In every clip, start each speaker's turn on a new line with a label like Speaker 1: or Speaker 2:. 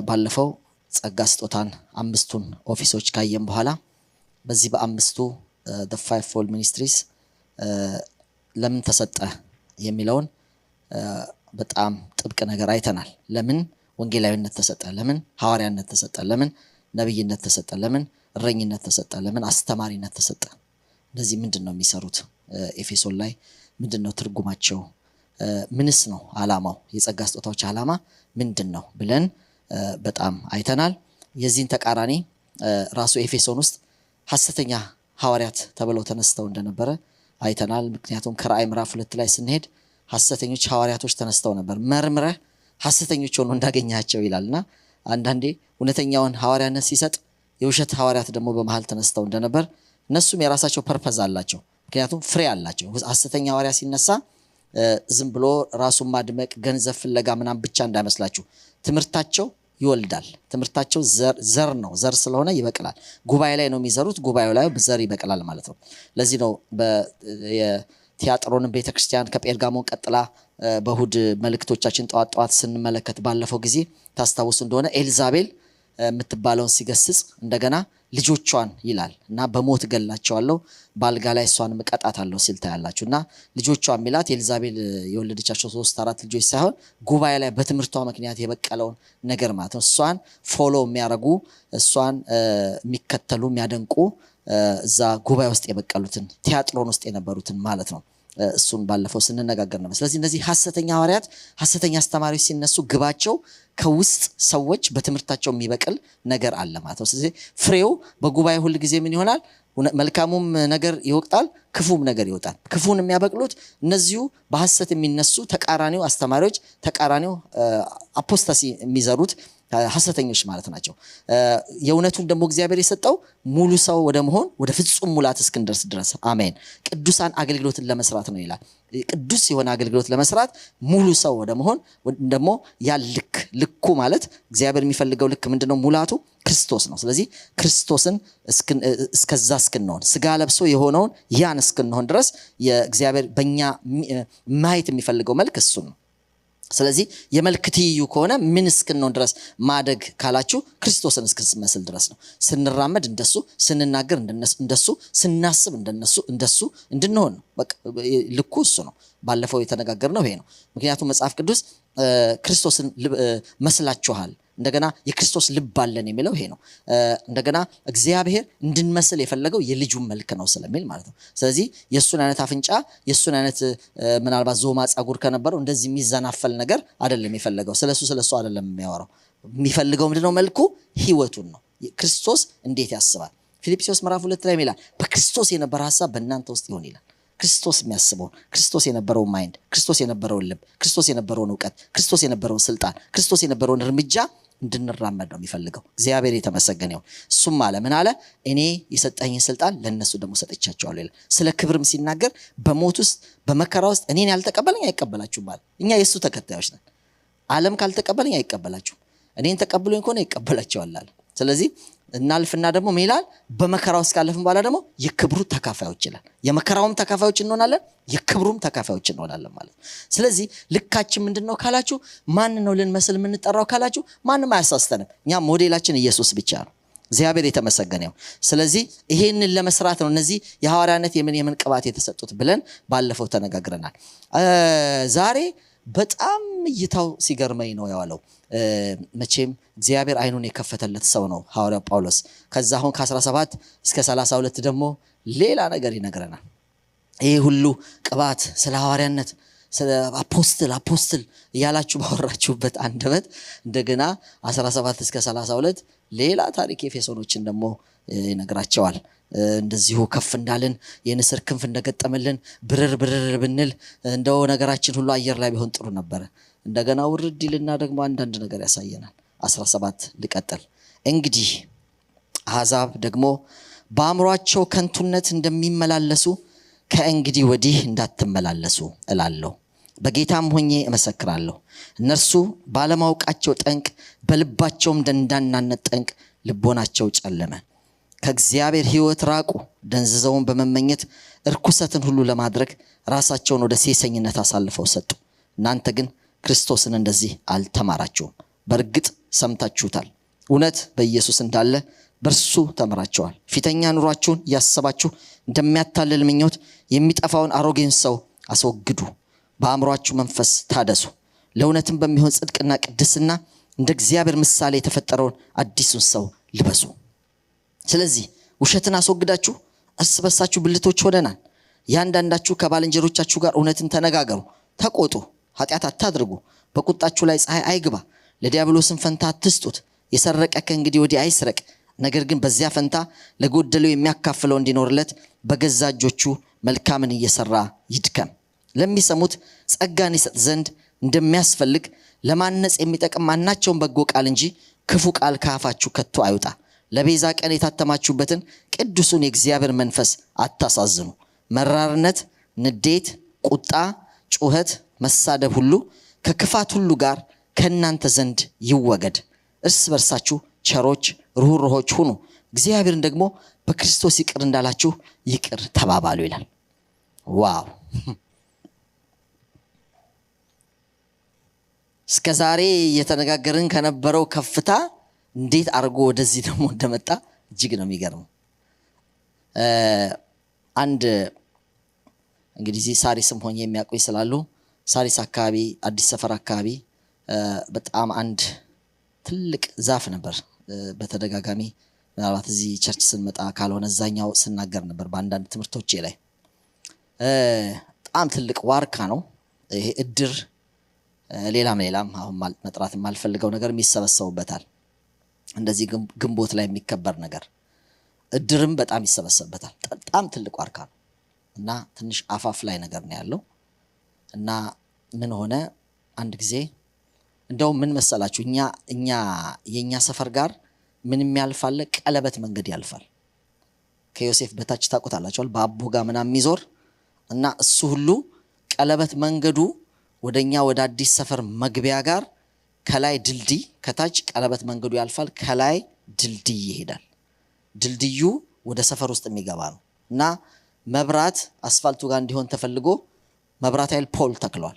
Speaker 1: ባለፈው ጸጋ ስጦታን አምስቱን ኦፊሶች ካየን በኋላ በዚህ በአምስቱ the fivefold ministries ለምን ተሰጠ የሚለውን በጣም ጥብቅ ነገር አይተናል። ለምን ወንጌላዊነት ተሰጠ፣ ለምን ሐዋርያነት ተሰጠ፣ ለምን ነብይነት ተሰጠ፣ ለምን እረኝነት ተሰጠ፣ ለምን አስተማሪነት ተሰጠ። እንደዚህ ምንድነው የሚሰሩት? ኤፌሶን ላይ ምንድነው ትርጉማቸው? ምንስ ነው ዓላማው? የጸጋ ስጦታዎች ዓላማ ምንድነው ብለን በጣም አይተናል። የዚህን ተቃራኒ ራሱ ኤፌሶን ውስጥ ሐሰተኛ ሐዋርያት ተብለው ተነስተው እንደነበረ አይተናል። ምክንያቱም ከራእይ ምዕራፍ 2 ላይ ስንሄድ ሐሰተኞች ሐዋርያቶች ተነስተው ነበር፣ መርምረህ ሐሰተኞች ሆነው እንዳገኛቸው ይላልና አንዳንዴ እውነተኛውን ሐዋርያነት ሲሰጥ የውሸት ሐዋርያት ደግሞ በመሃል ተነስተው እንደነበር እነሱም የራሳቸው ፐርፐዝ አላቸው። ምክንያቱም ፍሬ አላቸው። ሐሰተኛ ሐዋርያ ሲነሳ ዝም ብሎ ራሱን ማድመቅ ገንዘብ ፍለጋ ምናምን ብቻ እንዳይመስላችሁ። ትምህርታቸው ይወልዳል። ትምህርታቸው ዘር ነው። ዘር ስለሆነ ይበቅላል። ጉባኤ ላይ ነው የሚዘሩት፣ ጉባኤው ላይ ዘር ይበቅላል ማለት ነው። ለዚህ ነው በቲያጥሮን ቤተክርስቲያን ከጴርጋሞን ቀጥላ በእሁድ መልእክቶቻችን ጠዋት ስንመለከት ባለፈው ጊዜ ታስታውሱ እንደሆነ ኤልዛቤል የምትባለውን ሲገስጽ እንደገና ልጆቿን ይላል እና በሞት ገላቸዋለሁ ባልጋ ላይ እሷን መቀጣታለሁ ሲል ታያላችሁና ልጆቿን ሚላት ኤልዛቤል የወለደቻቸው 3-4 ልጆች ሳይሆን ጉባኤ ላይ በትምህርቷ ምክንያት የበቀለውን ነገር ማለት ነው። እሷን ፎሎ የሚያረጉ እሷን የሚከተሉ የሚያደንቁ እዛ ጉባኤ ውስጥ የበቀሉትን ቲያጥሮን ውስጥ የነበሩትን ማለት ነው። እሱን ባለፈው ስንነጋገር ነበር። ስለዚህ እነዚህ ሐሰተኛ ሐዋርያት ሐሰተኛ አስተማሪዎች ሲነሱ ግባቸው ከውስጥ ሰዎች በትምህርታቸው የሚበቅል ነገር አለ ማለት ነው። ስለዚህ ፍሬው በጉባኤ ሁሉ ጊዜ ምን ይሆናል? መልካሙም ነገር ይወጣል፣ ክፉም ነገር ይወጣል። ክፉን የሚያበቅሉት እነዚሁ በሐሰት የሚነሱ ተቃራኒው አስተማሪዎች፣ ተቃራኒው አፖስታሲ የሚዘሩት ሐሰተኞች ማለት ናቸው። የእውነቱን ደግሞ እግዚአብሔር የሰጠው ሙሉ ሰው ወደ መሆን ወደ ፍጹም ሙላት እስክንደርስ ድረስ አሜን። ቅዱሳን አገልግሎትን ለመስራት ነው ይላል። ቅዱስ የሆነ አገልግሎት ለመስራት ሙሉ ሰው ወደ መሆን ደግሞ ያ ልኩ ማለት እግዚአብሔር የሚፈልገው ልክ ምንድነው? ሙላቱ ክርስቶስ ነው። ስለዚህ ክርስቶስን እስከዛ እስክንሆን ስጋ ለብሶ የሆነውን ያን እስክንሆን ድረስ የእግዚአብሔር በእኛ ማየት የሚፈልገው መልክ እሱ ነው። ስለዚህ የመልክ ትይዩ ከሆነ ምን እስክንሆን ድረስ ማደግ ካላችሁ ክርስቶስን እስክንመስል ድረስ ነው። ስንራመድ እንደሱ፣ ስንናገር እንደሱ፣ ስናስብ እንደሱ እንድንሆን ነው። በቃ ልኩ እሱ ነው። ባለፈው የተነጋገርነው ይሄ ነው። ምክንያቱም መጽሐፍ ቅዱስ ክርስቶስን መስላችኋል፣ እንደገና የክርስቶስ ልብ አለን የሚለው ይሄ ነው። እንደገና እግዚአብሔር እንድንመስል የፈለገው የልጁን መልክ ነው ስለሚል ማለት ነው። ስለዚህ የሱን አይነት አፍንጫ፣ የሱን አይነት ምናልባት ዞማ ጸጉር ከነበረው እንደዚህ የሚዘናፈል ነገር አይደለም የፈለገው። ስለሱ አይደለም የሚያወራው። የሚፈልገው ምንድነው? መልኩ ህይወቱን ነው። ክርስቶስ እንዴት ያስባል? ፊልጵስዩስ ምዕራፍ 2 ላይ ይላል በክርስቶስ የነበረ ሐሳብ በእናንተ ውስጥ ይሆን ይላል። ክርስቶስ የሚያስበው፣ ክርስቶስ የነበረው ማይንድ፣ ክርስቶስ የነበረው ልብ፣ ክርስቶስ የነበረው ዕውቀት፣ ክርስቶስ የነበረው ስልጣን፣ ክርስቶስ የነበረው እርምጃ እንድንራመድ ነው የሚፈልገው። እግዚአብሔር የተመሰገነ ይሁን። እሱም አለ ምን አለ? እኔ የሰጠኝን ስልጣን ለነሱ ደግሞ ሰጥቻቸዋለሁ ይላል። ስለ ክብርም ሲናገር በሞት ውስጥ በመከራ ውስጥ እኔን ያልተቀበለኝ አይቀበላችሁም አለ። እኛ የሱ ተከታዮች ነን። ዓለም ካልተቀበለኝ አይቀበላችሁም፣ እኔን ተቀብሎኝ ከሆነ ይቀበላቸዋል አለ። ስለዚህ እናልፍና ደግሞ ምን ይላል? በመከራ ውስጥ ካለፍን በኋላ ደግሞ የክብሩ ተካፋዮች ይላል። የመከራውም ተካፋዮች እንሆናለን፣ የክብሩም ተካፋዮች እንሆናለን ማለት ነው። ስለዚህ ልካችን ምንድነው ካላችሁ፣ ማን ነው ልንመስል የምንጠራው ካላችሁ፣ ማንም አያሳስተንም። እኛ ሞዴላችን ኢየሱስ ብቻ ነው። እግዚአብሔር የተመሰገነ ይሁን። ስለዚህ ይሄንን ለመስራት ነው እነዚህ የሐዋርያነት የምን ቅባት የተሰጡት ብለን ባለፈው ተነጋግረናል። ዛሬ በጣም እይታው ሲገርመኝ ነው ያዋለው። መቼም እግዚአብሔር አይኑን የከፈተለት ሰው ነው ሐዋርያው ጳውሎስ። ከዛ አሁን ከ17 እስከ 32 ደግሞ ሌላ ነገር ይነግረናል። ይሄ ሁሉ ቅባት ስለ ሐዋርያነት፣ ስለ አፖስትል እያላችሁ ባወራችሁበት አንደበት እንደገና 17 እስከ 32 ሌላ ታሪክ ኤፌሶኖችን ደግሞ ይነግራቸዋል። እንደዚሁ ከፍ እንዳልን የንስር ክንፍ እንደገጠመልን ብርር ብንል እንደው ነገራችን ሁሉ አየር ላይ ቢሆን ጥሩ ነበር። እንደገና ውርድ ይልና ደግሞ አንዳንድ ነገር ያሳየናል። 17 ልቀጥል። እንግዲህ አሕዛብ ደግሞ በአእምሯቸው ከንቱነት እንደሚመላለሱ ከእንግዲህ ወዲህ እንዳትመላለሱ እላለሁ፣ በጌታም ሆኜ እመሰክራለሁ። እነርሱ ባለማወቃቸው ጠንቅ፣ በልባቸውም ደንዳናነት ጠንቅ ልቦናቸው ጨለመ። ከእግዚአብሔር ሕይወት ራቁ፣ ደንዝዘውን በመመኘት እርኩሰትን ሁሉ ለማድረግ ራሳቸውን ወደ ሴሰኝነት አሳልፈው ሰጡ። እናንተ ግን ክርስቶስን እንደዚህ አልተማራችሁም። በእርግጥ ሰምታችሁታል። እውነት በኢየሱስ እንዳለ በርሱ ተምራችኋል። ፊተኛ ኑሯችሁን ያሰባችሁ እንደሚያታልል ምኞት የሚጠፋውን አሮጌን ሰው አስወግዱ፣ በአእምሮአችሁ መንፈስ ታደሱ፣ ለእውነትም በሚሆን ጽድቅና ቅድስና እንደ እግዚአብሔር ምሳሌ የተፈጠረውን አዲሱን ሰው ልበሱ። ስለዚህ ውሸትን አስወግዳችሁ እርስ በርሳችሁ ብልቶች ሆነናል። ያንዳንዳችሁ ከባልንጀሮቻችሁ ጋር እውነትን ተነጋገሩ፣ ተቆጡ፣ ኃጢአት አታድርጉ፣ በቁጣችሁ ላይ ፀሐይ አይግባ፣ ለዲያብሎስም ፈንታ አትስጡት። የሰረቀ ከእንግዲህ ወዲህ አይስረቅ፣ ነገር ግን በዚያ ፈንታ ለጎደለው የሚያካፍለው እንዲኖርለት በገዛ እጆቹ መልካምን እየሰራ ይድከም። ለሚሰሙት ጸጋን ይሰጥ ዘንድ እንደሚያስፈልግ ለማነጽ የሚጠቅም ማናቸውን በጎ ቃል እንጂ ክፉ ቃል ከአፋችሁ ከቶ አይውጣ። ለቤዛ ቀን የታተማችሁበትን ቅዱሱን የእግዚአብሔር መንፈስ አታሳዝኑ። መራርነት፣ ንዴት፣ ቁጣ፣ ጩኸት፣ መሳደብ ሁሉ ከክፋት ሁሉ ጋር ከእናንተ ዘንድ ይወገድ። እርስ በርሳችሁ ቸሮች፣ ርኅሩኆች ሁኑ፣ እግዚአብሔርን ደግሞ በክርስቶስ ይቅር እንዳላችሁ ይቅር ተባባሉ ይላል። ዋው! እስከ ዛሬ እየተነጋገርን ከነበረው ከፍታ እንዴት አድርጎ ወደዚህ ደግሞ እንደመጣ እጅግ ነው የሚገርመው። አንድ እንግዲህ ሳሪስም ሆኜ የሚያውቁኝ ስላሉ ሳሪስ አካባቢ አዲስ ሰፈር አካባቢ በጣም አንድ ትልቅ ዛፍ ነበር። በተደጋጋሚ ምናልባት እዚህ ቸርች ስንመጣ ካልሆነ እዛኛው ስናገር ነበር በአንዳንድ ትምህርቶቼ ላይ። በጣም ትልቅ ዋርካ ነው ይሄ። እድር ሌላም አሁን መጥራት የማልፈልገው ነገር የሚሰበሰቡበታል። እንደዚህ ግንቦት ላይ የሚከበር ነገር እድርም በጣም ይሰበሰብበታል። በጣም ትልቅ ዋርካ ነው እና ትንሽ አፋፍ ላይ ነገር ነው ያለው እና ምን ሆነ አንድ ጊዜ እንደውም ምን መሰላችሁ የኛ ሰፈር ጋር ምንም ያልፋል፣ ቀለበት መንገድ ያልፋል። ከዮሴፍ በታች ታውቁታላችኋል፣ በአቦ ጋር ምናምን የሚዞር እና እሱ ሁሉ ቀለበት መንገዱ ወደኛ ወደ አዲስ ሰፈር መግቢያ ጋር ከላይ ድልድይ፣ ከታች ቀለበት መንገዱ ያልፋል፣ ከላይ ድልድይ ይሄዳል። ድልድዩ ወደ ሰፈር ውስጥ የሚገባ ነው እና መብራት አስፋልቱ ጋር እንዲሆን ተፈልጎ መብራት ኃይል ፖል ተክሏል።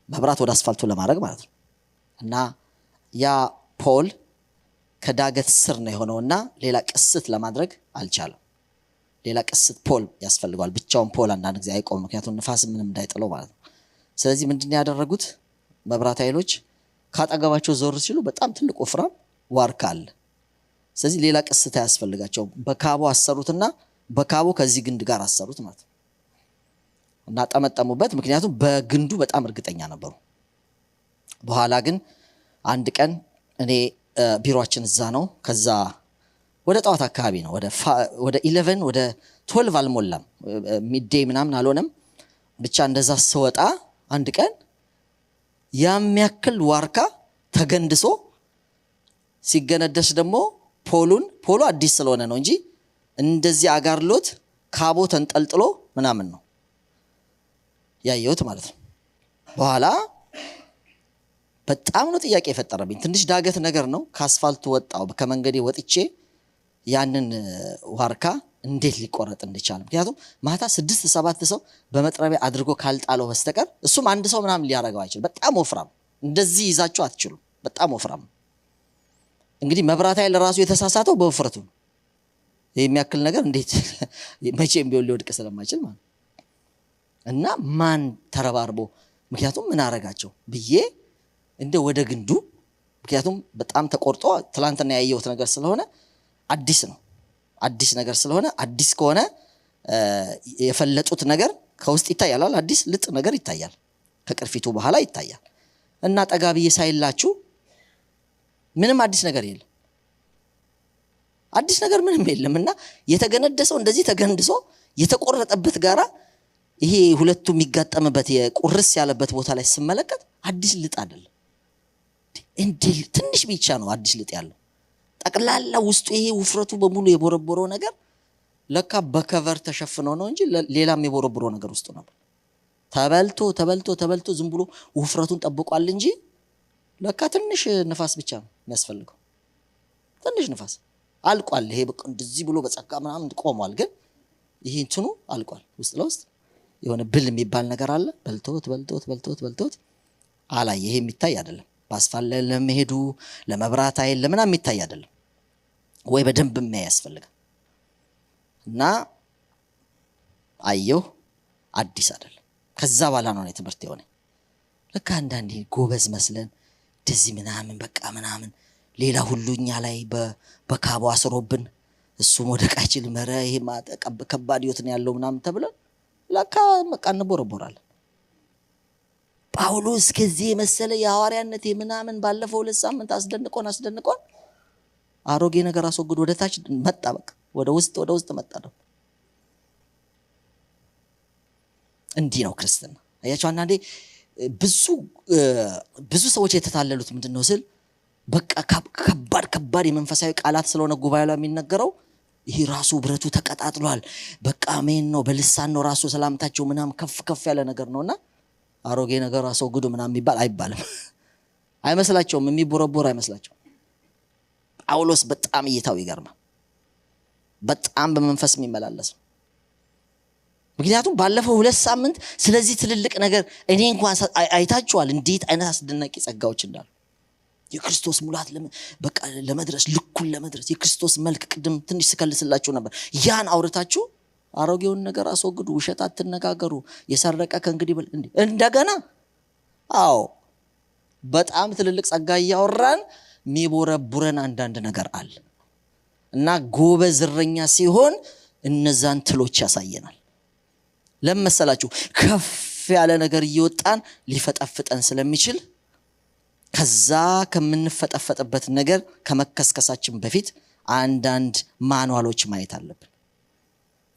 Speaker 1: መብራት ወደ አስፋልቱ ለማድረግ ማለት ነው እና ያ ፖል ከዳገት ስር ነው የሆነውና ሌላ ቅስት ለማድረግ አልቻለም። ሌላ ቅስት ፖል ያስፈልገዋል። ብቻውን ፖል አንዳንድ ጊዜ አይቆም፣ ምክንያቱም ንፋስ ምንም እንዳይጥለው ማለት ነው። ስለዚህ ምንድን ያደረጉት መብራት ኃይሎች ካጠገባቸው ዞር ሲሉ በጣም ትልቅ ወፍራም ዋርካ አለ። ስለዚህ ሌላ ቅስት አያስፈልጋቸውም። በካቦ አሰሩትና በካቦ ከዚህ ግንድ ጋር አሰሩት ማለት ነው እና ጠመጠሙበት። ምክንያቱም በግንዱ በጣም እርግጠኛ ነበሩ። በኋላ ግን አንድ ቀን እኔ ቢሮአችን እዛ ነው። ከዛ ወደ ጠዋት አካባቢ ነው ወደ 11 ወደ 12 አልሞላም፣ ሚድዴይ ምናምን አልሆነም። ብቻ እንደዛ ስወጣ አንድ ቀን ያሚያክል ዋርካ ተገንድሶ ሲገነደስ ደግሞ ፖሉ አዲስ ስለሆነ ነው እንጂ እንደዚህ አጋርሎት ካቦ ተንጠልጥሎ ምናምን ነው ያየሁት ማለት ነው። በኋላ በጣም ነው ጥያቄ የፈጠረብኝ። ትንሽ ዳገት ነገር ነው። ከአስፋልቱ ወጣው ከመንገዴ ወጥቼ ያንን ዋርካ እንዴት ሊቆረጥ እንደቻለ። ምክንያቱም ማታ 6-7 ሰው በመጥረቢያ አድርጎ ካልጣለው በስተቀር እሱም አንድ ሰው ምናምን ሊያረጋው አይችልም። በጣም ወፍራም፣ እንደዚህ ይዛችሁ አትችሉም። በጣም ወፍራም። እንግዲህ መብራት ኃይል ራሱ የተሳሳተው በውፍረቱ ነው። የሚያክል ነገር እንዴት መቼም ቢሆን ሊወድቅ ስለማይችል ማለት እና ማን ተረባርቦ ምክንያቱም ምን አረጋቸው ብዬ እንደ ወደ ግንዱ፣ ምክንያቱም በጣም ተቆርጦ ትላንትና ያየሁት ነገር ስለሆነ አዲስ ነገር ስለሆነ አዲስ ከሆነ የፈለጡት ነገር ከውስጥ ይታያል። አዲስ ልጥ ነገር ይታያል፣ ከቅርፊቱ በኋላ ይታያል። እና ጠጋብዬ ሳይላችሁ ምንም አዲስ ነገር የለም። አዲስ ነገር ምንም የለም። እና የተገነደሰው እንደዚህ ተገንድሶ የተቆረጠበት ጋራ ይሄ ሁለቱ የሚጋጠምበት የቁርስ ያለበት ቦታ ላይ ስመለከት አዲስ ልጥ አይደለም። እንዴ ትንሽ ብቻ ነው አዲስ ልጥ ያለው። ጠቅላላ ውስጡ ይሄ ውፍረቱ በሙሉ የቦረቦረው ነገር ለካ በከቨር ተሸፍኖ ነው እንጂ ሌላም የቦረቦረው ነገር ውስጡ ነበር። ተበልቶ ዝም ብሎ ውፍረቱን ጠብቋል እንጂ ለካ ትንሽ ንፋስ ብቻ ነው የሚያስፈልገው። ትንሽ ንፋስ አልቋል። ይሄ በቃ እንደዚህ ብሎ በጸጋ ምናምን ቆሟል። ግን ይሄ እንትኑ አልቋል። ውስጥ ለውስጥ የሆነ ብል የሚባል ነገር አለ። በልቶት አላይ። ይሄ የሚታይ አይደለም። በአስፋልት ለመሄዱ ለመብራት ኃይል ለምን የሚታይ አይደለም ወይ በደንብ የሚያይ ያስፈልጋል። እና አየሁ አዲስ አይደለም። ከዛ በኋላ ነው ትምህርት የሆነ ለካ አንዳንዴ ጎበዝ መስለን እንደዚህ ምናምን በቃ ምናምን ሌላ ሁሉኛ ላይ በካቦ አስሮብን እሱ ወደቅ አይችልም ኧረ ይሄ ከባድ ህይወት ነው ያለው ምናምን ተብለን ለካ በቃ እንቦረቦራለን። ጳውሎስ ከዚህ መሰለ የሐዋርያነት ምናምን ባለፈው 2 ሳምንት አስደንቆን አሮጌ ነገር አስወግዶ ወደ ታች መጣ። በቃ ወደ ውስጥ መጣ ነው። እንዲህ ነው ክርስትና። አያችሁ አንዳንዴ ብዙ ሰዎች የተታለሉት ምንድነው ስል በቃ ከባድ የመንፈሳዊ ቃላት ስለሆነ ጉባኤው ላይ የሚነገረው ይሄ ራሱ ብረቱ ተቀጣጥሏል በቃ አሜን ነው በልሳን ነው ራሱ ሰላምታቸው ምናምን ከፍ ያለ ነገር ነውና አሮጌ ነገር አስወግዶ ምናምን የሚባል አይባልም። አይመስላቸውም፣ የሚቦረቦር አይመስላቸውም። ጳውሎስ በጣም እይታው ይገርማል። በጣም በመንፈስ የሚመላለስ ነው። ምክንያቱም ባለፈው 2 ሳምንት ስለዚህ ትልልቅ ነገር እኔ እንኳን አይታችኋል እንዴት አይነት አስደናቂ ጸጋዎች እንዳሉ የክርስቶስ ሙላት በቃ ለመድረስ ልኩን ለመድረስ የክርስቶስ መልክ ቅድም ትንሽ ስከልስላችሁ ነበር። ያን አውርታችሁ አሮጌውን ነገር አስወግዱ፣ ውሸት አትነጋገሩ፣ የሰረቀ ከእንግዲህ እንደገና በጣም ትልልቅ ጸጋ እያወራን የሚቦረቡረን አንዳንድ ነገር አለ እና ጎበዝ እረኛ ሲሆን እነዛን ትሎች ያሳየናል። ለምሳላችሁ ከፍ ያለ ነገር እየወጣን ሊፈጠፍጠን ስለሚችል ከዛ ከምንፈጠፈጥበት ነገር ከመከስከሳችን በፊት አንዳንድ ማኑዋሎች ማየት አለብን።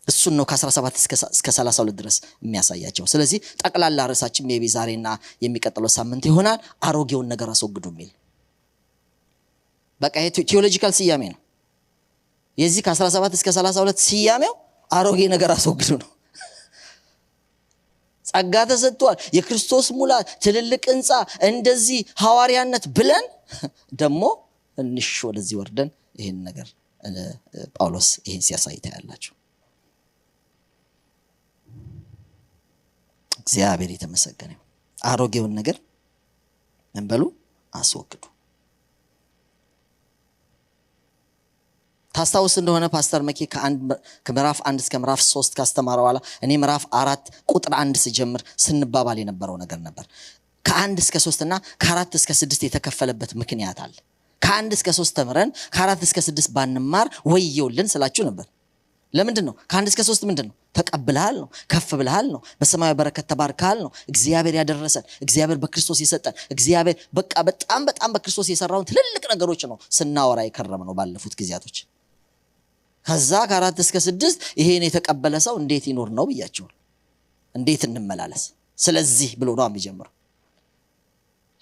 Speaker 1: እሱን ነው ከ17 እስከ 32 ድረስ የሚያሳያቸው። ስለዚህ ጠቅላላ ርዕሳችን ሜቢ ዛሬና የሚቀጥለው ሳምንት ይሆናል አሮጌውን ነገር አስወግዱ የሚል በቃ ቲዮሎጂካል ስያሜ ነው። የዚህ ከ17 እስከ 32 ስያሜው አሮጌ ነገር አስወግዱ ነው። ጸጋ ተሰጥቷል፣ የክርስቶስ ሙላት፣ ትልልቅ ሕንጻ፣ እንደዚህ ሐዋርያነት ብለን ደግሞ እንሽ ወደዚህ ወርደን ይሄን ነገር ጳውሎስ ይሄን ሲያሳይ ታያላችሁ። እግዚአብሔር የተመሰገነ ይሁን። አሮጌውን ነገር እንበሉ አስወግዱ። ታስታውስ እንደሆነ ፓስተር መኪ ከምዕራፍ 1 እስከ ምዕራፍ 3 ካስተማረው በኋላ እኔ ምዕራፍ 4 ቁጥር 1 ሲጀምር ስንባባል የነበረው ነገር ነበር። ከ1 እስከ 3 እና ከ4 እስከ 6 የተከፈለበት ምክንያት አለ። ከ1 እስከ 3 ተምረን ከ4 እስከ 6 ባንማር ወየውልን ስላችሁ ነበር። ለምንድን ነው? ከ1 እስከ 3 ምንድን ነው? ተቀብለሃል ነው፣ ከፍ ብለሃል ነው፣ በሰማያዊ በረከት ተባርከሃል ነው። እግዚአብሔር ያደረሰን፣ እግዚአብሔር በክርስቶስ የሰጠን፣ እግዚአብሔር በቃ በጣም በክርስቶስ የሰራውን ትልልቅ ነገሮች ነው ስናወራ የከረም ነው ባለፉት ጊዜያቶች። ከዛ ከ4 እስከ 6 ይሄን የተቀበለ ሰው እንዴት ይኖር ነው ብያችሁ፣ እንዴት እንመላለስ ስለዚህ ብሎ ነው የሚጀምረው።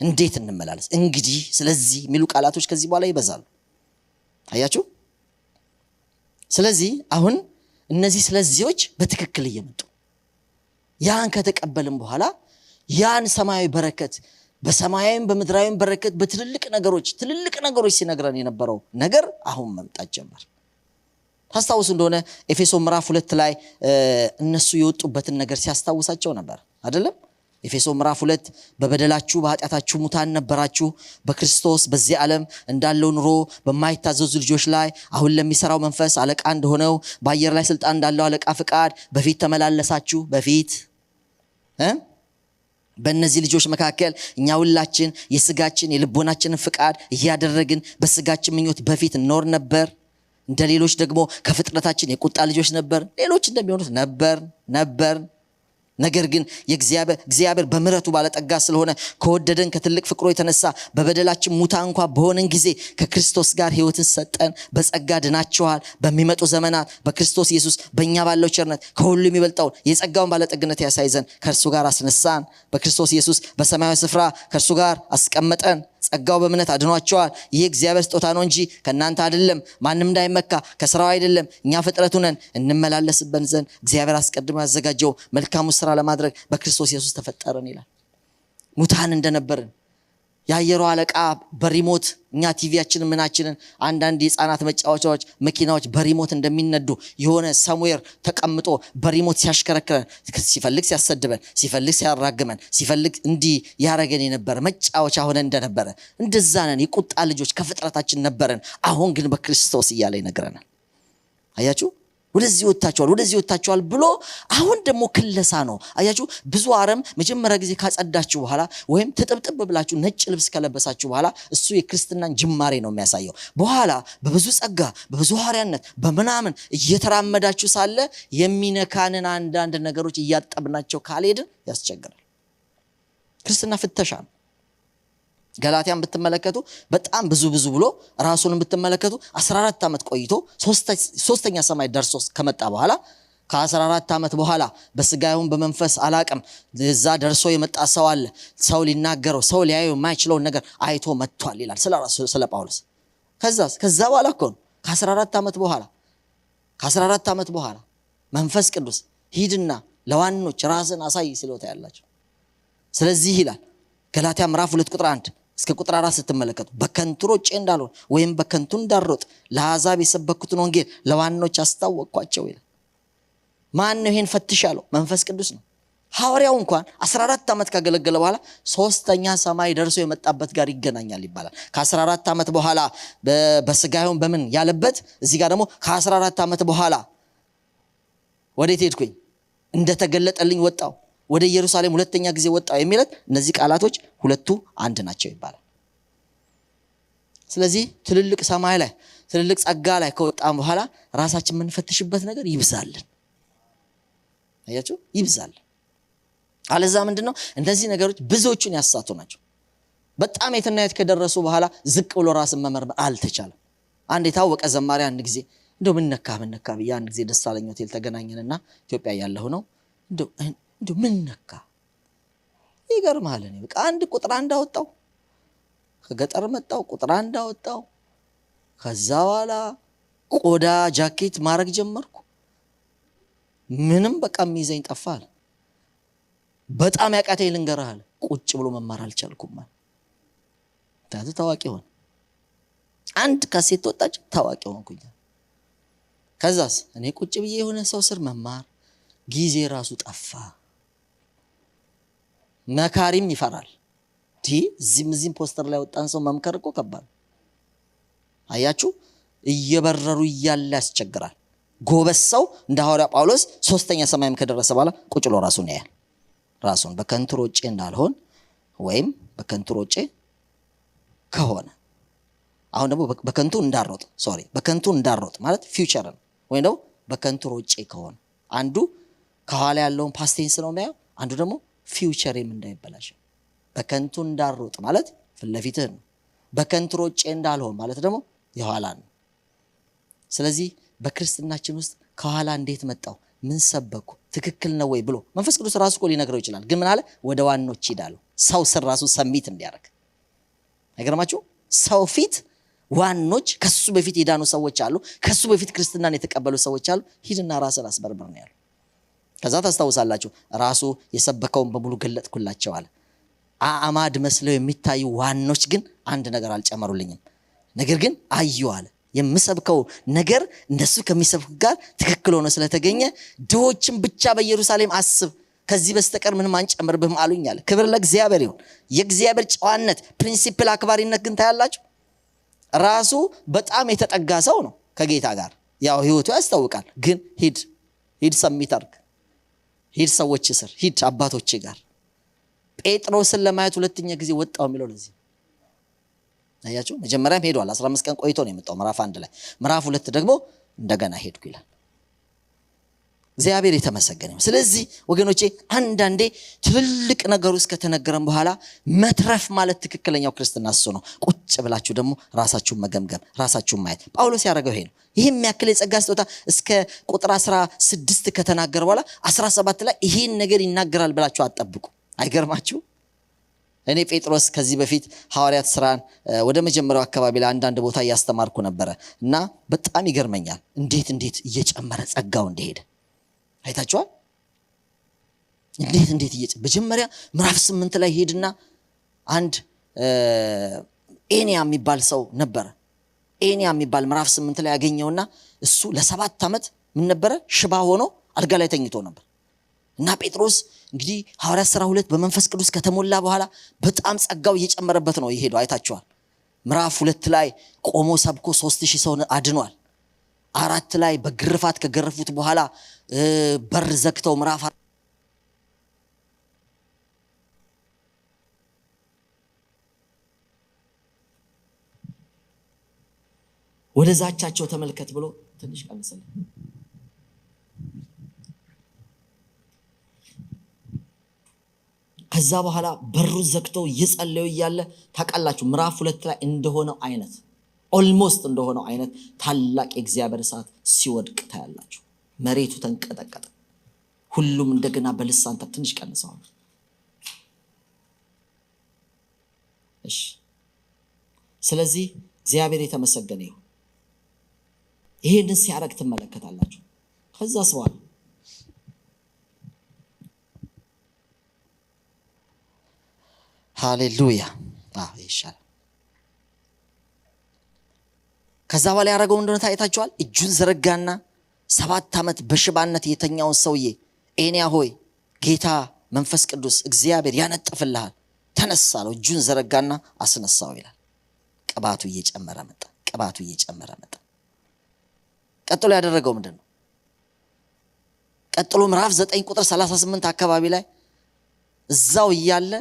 Speaker 1: እንዴት እንመላለስ እንግዲህ ስለዚህ የሚሉ ቃላቶች ከዚህ በኋላ ይበዛሉ። አያችሁ? ስለዚህ አሁን እነዚህ ስለዚህዎች በትክክል እየመጡ ያን ከተቀበልን በኋላ ያን ሰማያዊ በረከት በሰማያዊም በምድራዊም በረከት በትልልቅ ነገሮች ሲነግረን የነበረው ነገር አሁን መምጣት ጀመረ። ታስታውሱ እንደሆነ ኤፌሶን ምዕራፍ 2 ላይ እነሱ የወጡበትን ነገር ሲያስታውሳቸው ነበር አይደለም? ኤፌሶን ምዕራፍ 2 በበደላችሁ በኃጢአታችሁ ሙታን ነበራችሁ፣ በክርስቶስ በዚህ ዓለም እንዳለው ኑሮ በማይታዘዙ ልጆች ላይ አሁን ለሚሰራው መንፈስ አለቃ እንደሆነው በአየር ላይ ስልጣን እንዳለው አለቃ ፍቃድ በፊት ተመላለሳችሁ። በፊት በእነዚህ ልጆች መካከል እኛ ሁላችን የስጋችን የልቦናችንን ፍቃድ እያደረግን በስጋችን ምኞት በፊት እንኖር ነበር። እንደ ሌሎች ደግሞ ከፍጥረታችን የቁጣ ልጆች ነበር። ሌሎች እንደሚሆኑት ነበር። ነገር ግን እግዚአብሔር በምሕረቱ ባለጠጋ ስለሆነ ከወደደን ከትልቅ ፍቅሩ የተነሳ በበደላችን ሙታን እንኳን በሆነን ጊዜ ከክርስቶስ ጋር ሕይወትን ሰጠን። በጸጋ ድናችኋል። በሚመጡ ዘመናት በክርስቶስ ኢየሱስ በእኛ ባለው ቸርነት ከሁሉ የሚበልጠውን የጸጋውን ባለጠግነት ያሳይ ዘንድ ከእርሱ ጋር አስነሳን። በክርስቶስ ኢየሱስ በሰማያዊ ስፍራ ከእርሱ ጋር አስቀመጠን። ጸጋው በእምነት አድኗቸዋል። ይህ እግዚአብሔር ስጦታ ነው እንጂ ከእናንተ አይደለም፣ ማንም እንዳይመካ ከስራው አይደለም። እኛ ፍጥረቱ ነን፣ እንመላለስበት ዘንድ እግዚአብሔር አስቀድሞ ያዘጋጀው መልካሙ ስራ ለማድረግ በክርስቶስ ኢየሱስ ተፈጠረን ይላል። ሙታን እንደነበርን የአየሩ አለቃ በሪሞት እኛ ቲቪያችንን ምናችንን አንዳንድ የህፃናት መጫወቻዎች መኪናዎች በሪሞት እንደሚነዱ የሆነ ሰምዌር ተቀምጦ በሪሞት ሲያሽከረክረን ሲፈልግ ሲያሰድበን ሲፈልግ ሲያራግመን ሲፈልግ እንዲህ ያረገን የነበረ መጫወቻ ሆነ እንደነበረ እንደዛ ነን። የቁጣ ልጆች ከፍጥረታችን ነበረን። አሁን ግን በክርስቶስ እያለ ይነግረናል። አያችሁ ወደዚህ ወጣችኋል ብሎ አሁን ደግሞ ክለሳ ነው። አያችሁ ብዙ አረም መጀመሪያ ጊዜ ካጸዳችሁ በኋላ ወይም ተጠብጠብ ብላችሁ ነጭ ልብስ ከለበሳችሁ በኋላ እሱ የክርስትናን ጅማሬ ነው የሚያሳየው። በኋላ በብዙ ጸጋ በብዙ ሐዋርያነት በመናምን እየተራመዳችሁ ሳለ የሚነካንን አንዳንድ ነገሮች እያጠብናቸው ካልሄድን ያስቸግራል። ክርስትና ፍተሻ ነው። ገላትያን ብትመለከቱ በጣም ብዙ ብሎ ራሱን ብትመለከቱ 14 ዓመት ቆይቶ ሶስተኛ ሰማይ ደርሶ ከመጣ በኋላ ከ14 ዓመት በኋላ በስጋዩን በመንፈስ አላቅም እዛ ደርሶ የመጣ ሰው አለ። ሰው ሊናገረው ሰው ሊያየው የማይችለውን ነገር አይቶ መጥቷል ይላል ስለ ጳውሎስ። ከዛ በኋላ እኮ ነው ከ14 ዓመት በኋላ መንፈስ ቅዱስ ሂድና ለዋኖች ራስን አሳይ ሲሎታ ያላቸው። ስለዚህ ይላል ገላትያ ምዕራፍ 2 ቁጥር 1 እስከ ቁጥር 4 ስትመለከቱ በከንቱ ሮጬ እንዳልሆን ወይም በከንቱ እንዳልሮጥ ለአሕዛብ የሰበኩትን ወንጌል ለዋኖች አስታወቅኳቸው ይላል። ማን ነው ይሄን ፈትሽ ያለው? መንፈስ ቅዱስ ነው። ሐዋርያው እንኳን 14 ዓመት ካገለገለ በኋላ ሶስተኛ ሰማይ ደርሶ የመጣበት ጋር ይገናኛል ይባላል። ከ14 ዓመት በኋላ በስጋዩን በምን ያለበት እዚህ ጋር ደግሞ ከ14 ዓመት በኋላ ወዴት ሄድኩኝ እንደተገለጠልኝ ወጣው ወደ ኢየሩሳሌም ሁለተኛ ጊዜ ወጣው የሚለት እነዚህ ቃላቶች ሁለቱ አንድ ናቸው ይባላል። ስለዚህ ትልልቅ ሰማይ ላይ ትልልቅ ጸጋ ላይ ከወጣን በኋላ ራሳችን የምንፈትሽበት ነገር ይብዛልን። አያችሁ ይብዛልን። አለዛ ምንድነው እነዚህ ነገሮች ብዙዎቹን ያሳቱ ናቸው። በጣም የትናየት ከደረሱ በኋላ ዝቅ ብሎ ራስን መመርመር አልተቻለም። አንድ የታወቀ ዘማሪ አንድ ጊዜ እንደው ምን ነካ ያን ጊዜ ደሳለኝ ሆቴል ተገናኘንና ኢትዮጵያ ያለው ነው እንደው ምን ነካ ይገርማል። እኔ በቃ አንድ ቁጥር አንድ አወጣው ከገጠር መጣው ቁጥር አንድ አወጣው። ከዛ በኋላ ቆዳ ጃኬት ማድረግ ጀመርኩ። ምንም በቃ የሚይዘኝ ጠፋል። በጣም ያቃተኝ ልንገርህ ቁጭ ብሎ መማር አልቻልኩም። ታዋቂ ሆነ አንድ ካሴት ወጣች ታዋቂ ሆንኩኝ። ከዛስ እኔ ቁጭ ብዬ የሆነ ሰው ስር መማር ጊዜ ራሱ ጠፋ። መካሪም ይፈራል። እዚህም ፖስተር ላይ ወጣን ሰው መምከር እኮ ከባድ። አያችሁ እየበረሩ እያለ ያስቸግራል። ጎበዝ ሰው እንደ ሐዋርያ ጳውሎስ ሶስተኛ ሰማይም ከደረሰ በኋላ ቁጭ ብሎ ራሱን ያያል። ራሱን በከንቱ ሮጬ እንዳልሆን ወይም በከንቱ ሮጬ ከሆነ አሁን ደግሞ በከንቱ እንዳልሮጥ ማለት ፊውቸር ነው። ወይ ነው በከንቱ ሮጬ ከሆነ አንዱ ከኋላ ያለውን ፓስት ቴንስ ነው የሚያየው፣ አንዱ ደግሞ ፊውቸርም እንዳይበላሽ። በከንቱ እንዳልሮጥ ማለት ፊት ለፊትህ ነው። በከንቱ ሮጬ እንዳልሆን ማለት ደግሞ የኋላ ነው። ስለዚህ በክርስትናችን ውስጥ ከኋላ እንዴት መጣው ምን ሰበኩ ትክክል ነው ወይ ብሎ መንፈስ ቅዱስ ራሱ እኮ ሊነግረው ይችላል። ግን ምን አለ ወደ ዋኖች ሄዳሉ። ሰው ስር ራሱ ሰሚት እንዲያደርግ አይገርማችሁ? ሰው ፊት ዋኖች ከሱ በፊት የዳኑ ሰዎች አሉ። ከሱ በፊት ክርስትናን የተቀበሉ ሰዎች አሉ። ሂድና ራስን አስበርብር ነው ያለው። ከዛ ታስታውሳላችሁ ራሱ የሰበከውን በሙሉ ገለጥኩላቸው አለ። አማድ መስለው የሚታዩ ዋኖች ግን አንድ ነገር አልጨመሩልኝም፣ ነገር ግን አዩ አለ። የምሰብከው ነገር እንደሱ ከሚሰብክ ጋር ትክክል ሆኖ ስለተገኘ ድሆችን ብቻ በኢየሩሳሌም አስብ፣ ከዚህ በስተቀር ምንም አንጨምርብህም አሉኝ አለ። ክብር ለእግዚአብሔር ይሁን። የእግዚአብሔር ጨዋነት ፕሪንሲፕል አክባሪነት ግን ታያላችሁ። ራሱ በጣም የተጠጋ ሰው ነው ከጌታ ጋር፣ ያው ህይወቱ ያስታውቃል። ግን ሂድ ሰሚት አድርግ፣ ሂድ ሰዎች ስር ሂድ አባቶች ጋር። ጴጥሮስን ለማየት ሁለተኛ ጊዜ ወጣው የሚለው ለዚህ አያችሁ። መጀመሪያም ሄዷል 15 ቀን ቆይቶ ነው የመጣው ምዕራፍ 1 ላይ። ምዕራፍ 2 ደግሞ እንደገና ሄድኩ ይላል። እግዚአብሔር የተመሰገነ ነው። ስለዚህ ወገኖቼ አንዳንዴ ትልልቅ ነገር ውስጥ ከተነገረን በኋላ መትረፍ ማለት ትክክለኛው ክርስትና እሱ ነው። ቁጭ ብላችሁ ደግሞ ራሳችሁን መገምገም፣ ራሳችሁን ማየት። ጳውሎስ ያደረገው ይሄ ነው። ይሄም የሚያክል የጸጋ ስጦታ እስከ ቁጥር 16 ከተናገረ በኋላ 17 ላይ ይሄን ነገር ይናገራል ብላችሁ አትጠብቁ። አይገርማችሁ? እኔ ጴጥሮስ ከዚህ በፊት ሐዋርያት ሥራን ወደ መጀመሪያው አካባቢ ላይ አንዳንድ ቦታ እያስተማርኩ ነበረ እና በጣም ይገርመኛል እንዴት እየጨመረ ጸጋው እንደሄደ አይታችኋል። እንዴት በመጀመሪያ ምዕራፍ 8 ላይ ሄድና አንድ ኤንያ የሚባል ሰው ነበረ። ኤንያ የሚባል ምዕራፍ 8 ላይ ያገኘውና እሱ ለ7 ዓመት ምን ነበረ? ሽባ ሆኖ አልጋ ላይ ተኝቶ ነበር። እና ጴጥሮስ እንግዲህ ሐዋርያት ሥራ 2 በመንፈስ ቅዱስ ከተሞላ በኋላ በጣም ጸጋው እየጨመረበት ነው የሄደው። አይታችኋል። ምዕራፍ 2 ላይ ቆሞ ሰብኮ 3000 ሰው አድኗል። 4 ላይ በግርፋት ከገረፉት በኋላ በር ዘግተው ምዕራፍ ወደ ዛቻቸው ተመልከት ብሎ ትንሽ ቀንሰለ። ከዛ በኋላ በሩ ዘግተው እየጸለዩ እያለ ታውቃላችሁ ምዕራፍ 2 ላይ እንደሆነው አይነት ኦልሞስት እንደሆነው አይነት ታላቅ የእግዚአብሔር እሳት ሲወድቅ ታያላችሁ። መሬቱ ተንቀጠቀጠ። ሁሉም እንደገና በልሳን ትንሽ ቀንሰዋል። እሺ፣ ስለዚህ እግዚአብሔር የተመሰገነ ይሁን። ይሄንን ሲያረግ ትመለከታላችሁ። ከዛ ሰዋል ሃሌሉያ ይሻላል። ከዛ በኋላ ያደረገው እንደሆነ ታይታችኋል። እጁን ዘረጋና 7 ዓመት በሽባነት የተኛውን ሰውዬ ኤንያ ሆይ ጌታ መንፈስ ቅዱስ እግዚአብሔር ያነጥፍልሃል ተነሳ አለው። እጁን ዘረጋና አስነሳው ይላል። ቅባቱ እየጨመረ መጣ። ቅባቱ እየጨመረ መጣ። ቀጥሎ ያደረገው ምንድን ነው? ቀጥሎ ምዕራፍ 9 ቁጥር 38 አካባቢ ላይ እዛው እያለ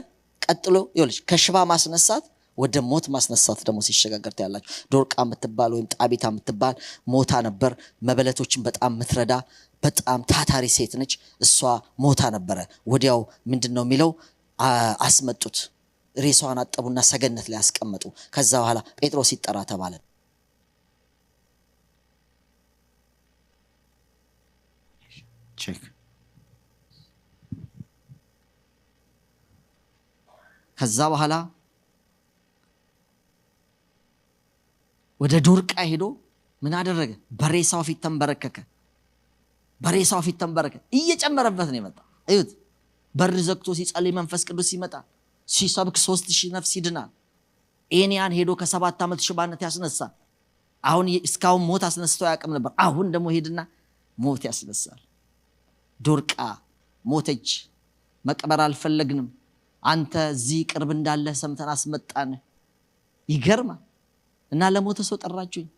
Speaker 1: ቀጥሎ ይኸውልሽ ከሽባ ማስነሳት ወደ ሞት ማስነሳት ደግሞ ሲሸጋገር ታያላችሁ። ዶርቃ የምትባል ወይም ጣቢታ የምትባል ሞታ ነበር። መበለቶችን በጣም ምትረዳ በጣም ታታሪ ሴት ነች። እሷ ሞታ ነበረ። ወዲያው ምንድነው የሚለው? አስመጡት። ሬሳዋን አጠቡና ሰገነት ላይ አስቀመጡ። ከዛ በኋላ ጴጥሮስ ይጠራ ተባለ። ቼክ ከዛ በኋላ ወደ ዶርቃ ሄዶ ምን አደረገ? በሬሳው ፊት ተንበረከከ። በሬሳው ፊት ተንበረከከ። እየጨመረበት ነው የመጣው። እዩት። በር ዘግቶ ሲጸልይ መንፈስ ቅዱስ ሲመጣ ሲሰብክ 3000 ነፍስ ይድናል። ኤንያን ሄዶ ከ7 ዓመት ሽባነት ያስነሳል። አሁን እስካሁን ሞት አስነስቶ ያቅም ነበር። አሁን ደግሞ ሄድና ሞት ያስነሳል። ዶርቃ ሞተች። መቅበር አልፈለግንም። አንተ እዚህ ቅርብ እንዳለ ሰምተን አስመጣን። ይገርማል። እና ለሞተ ሰው ጠራችሁኝ።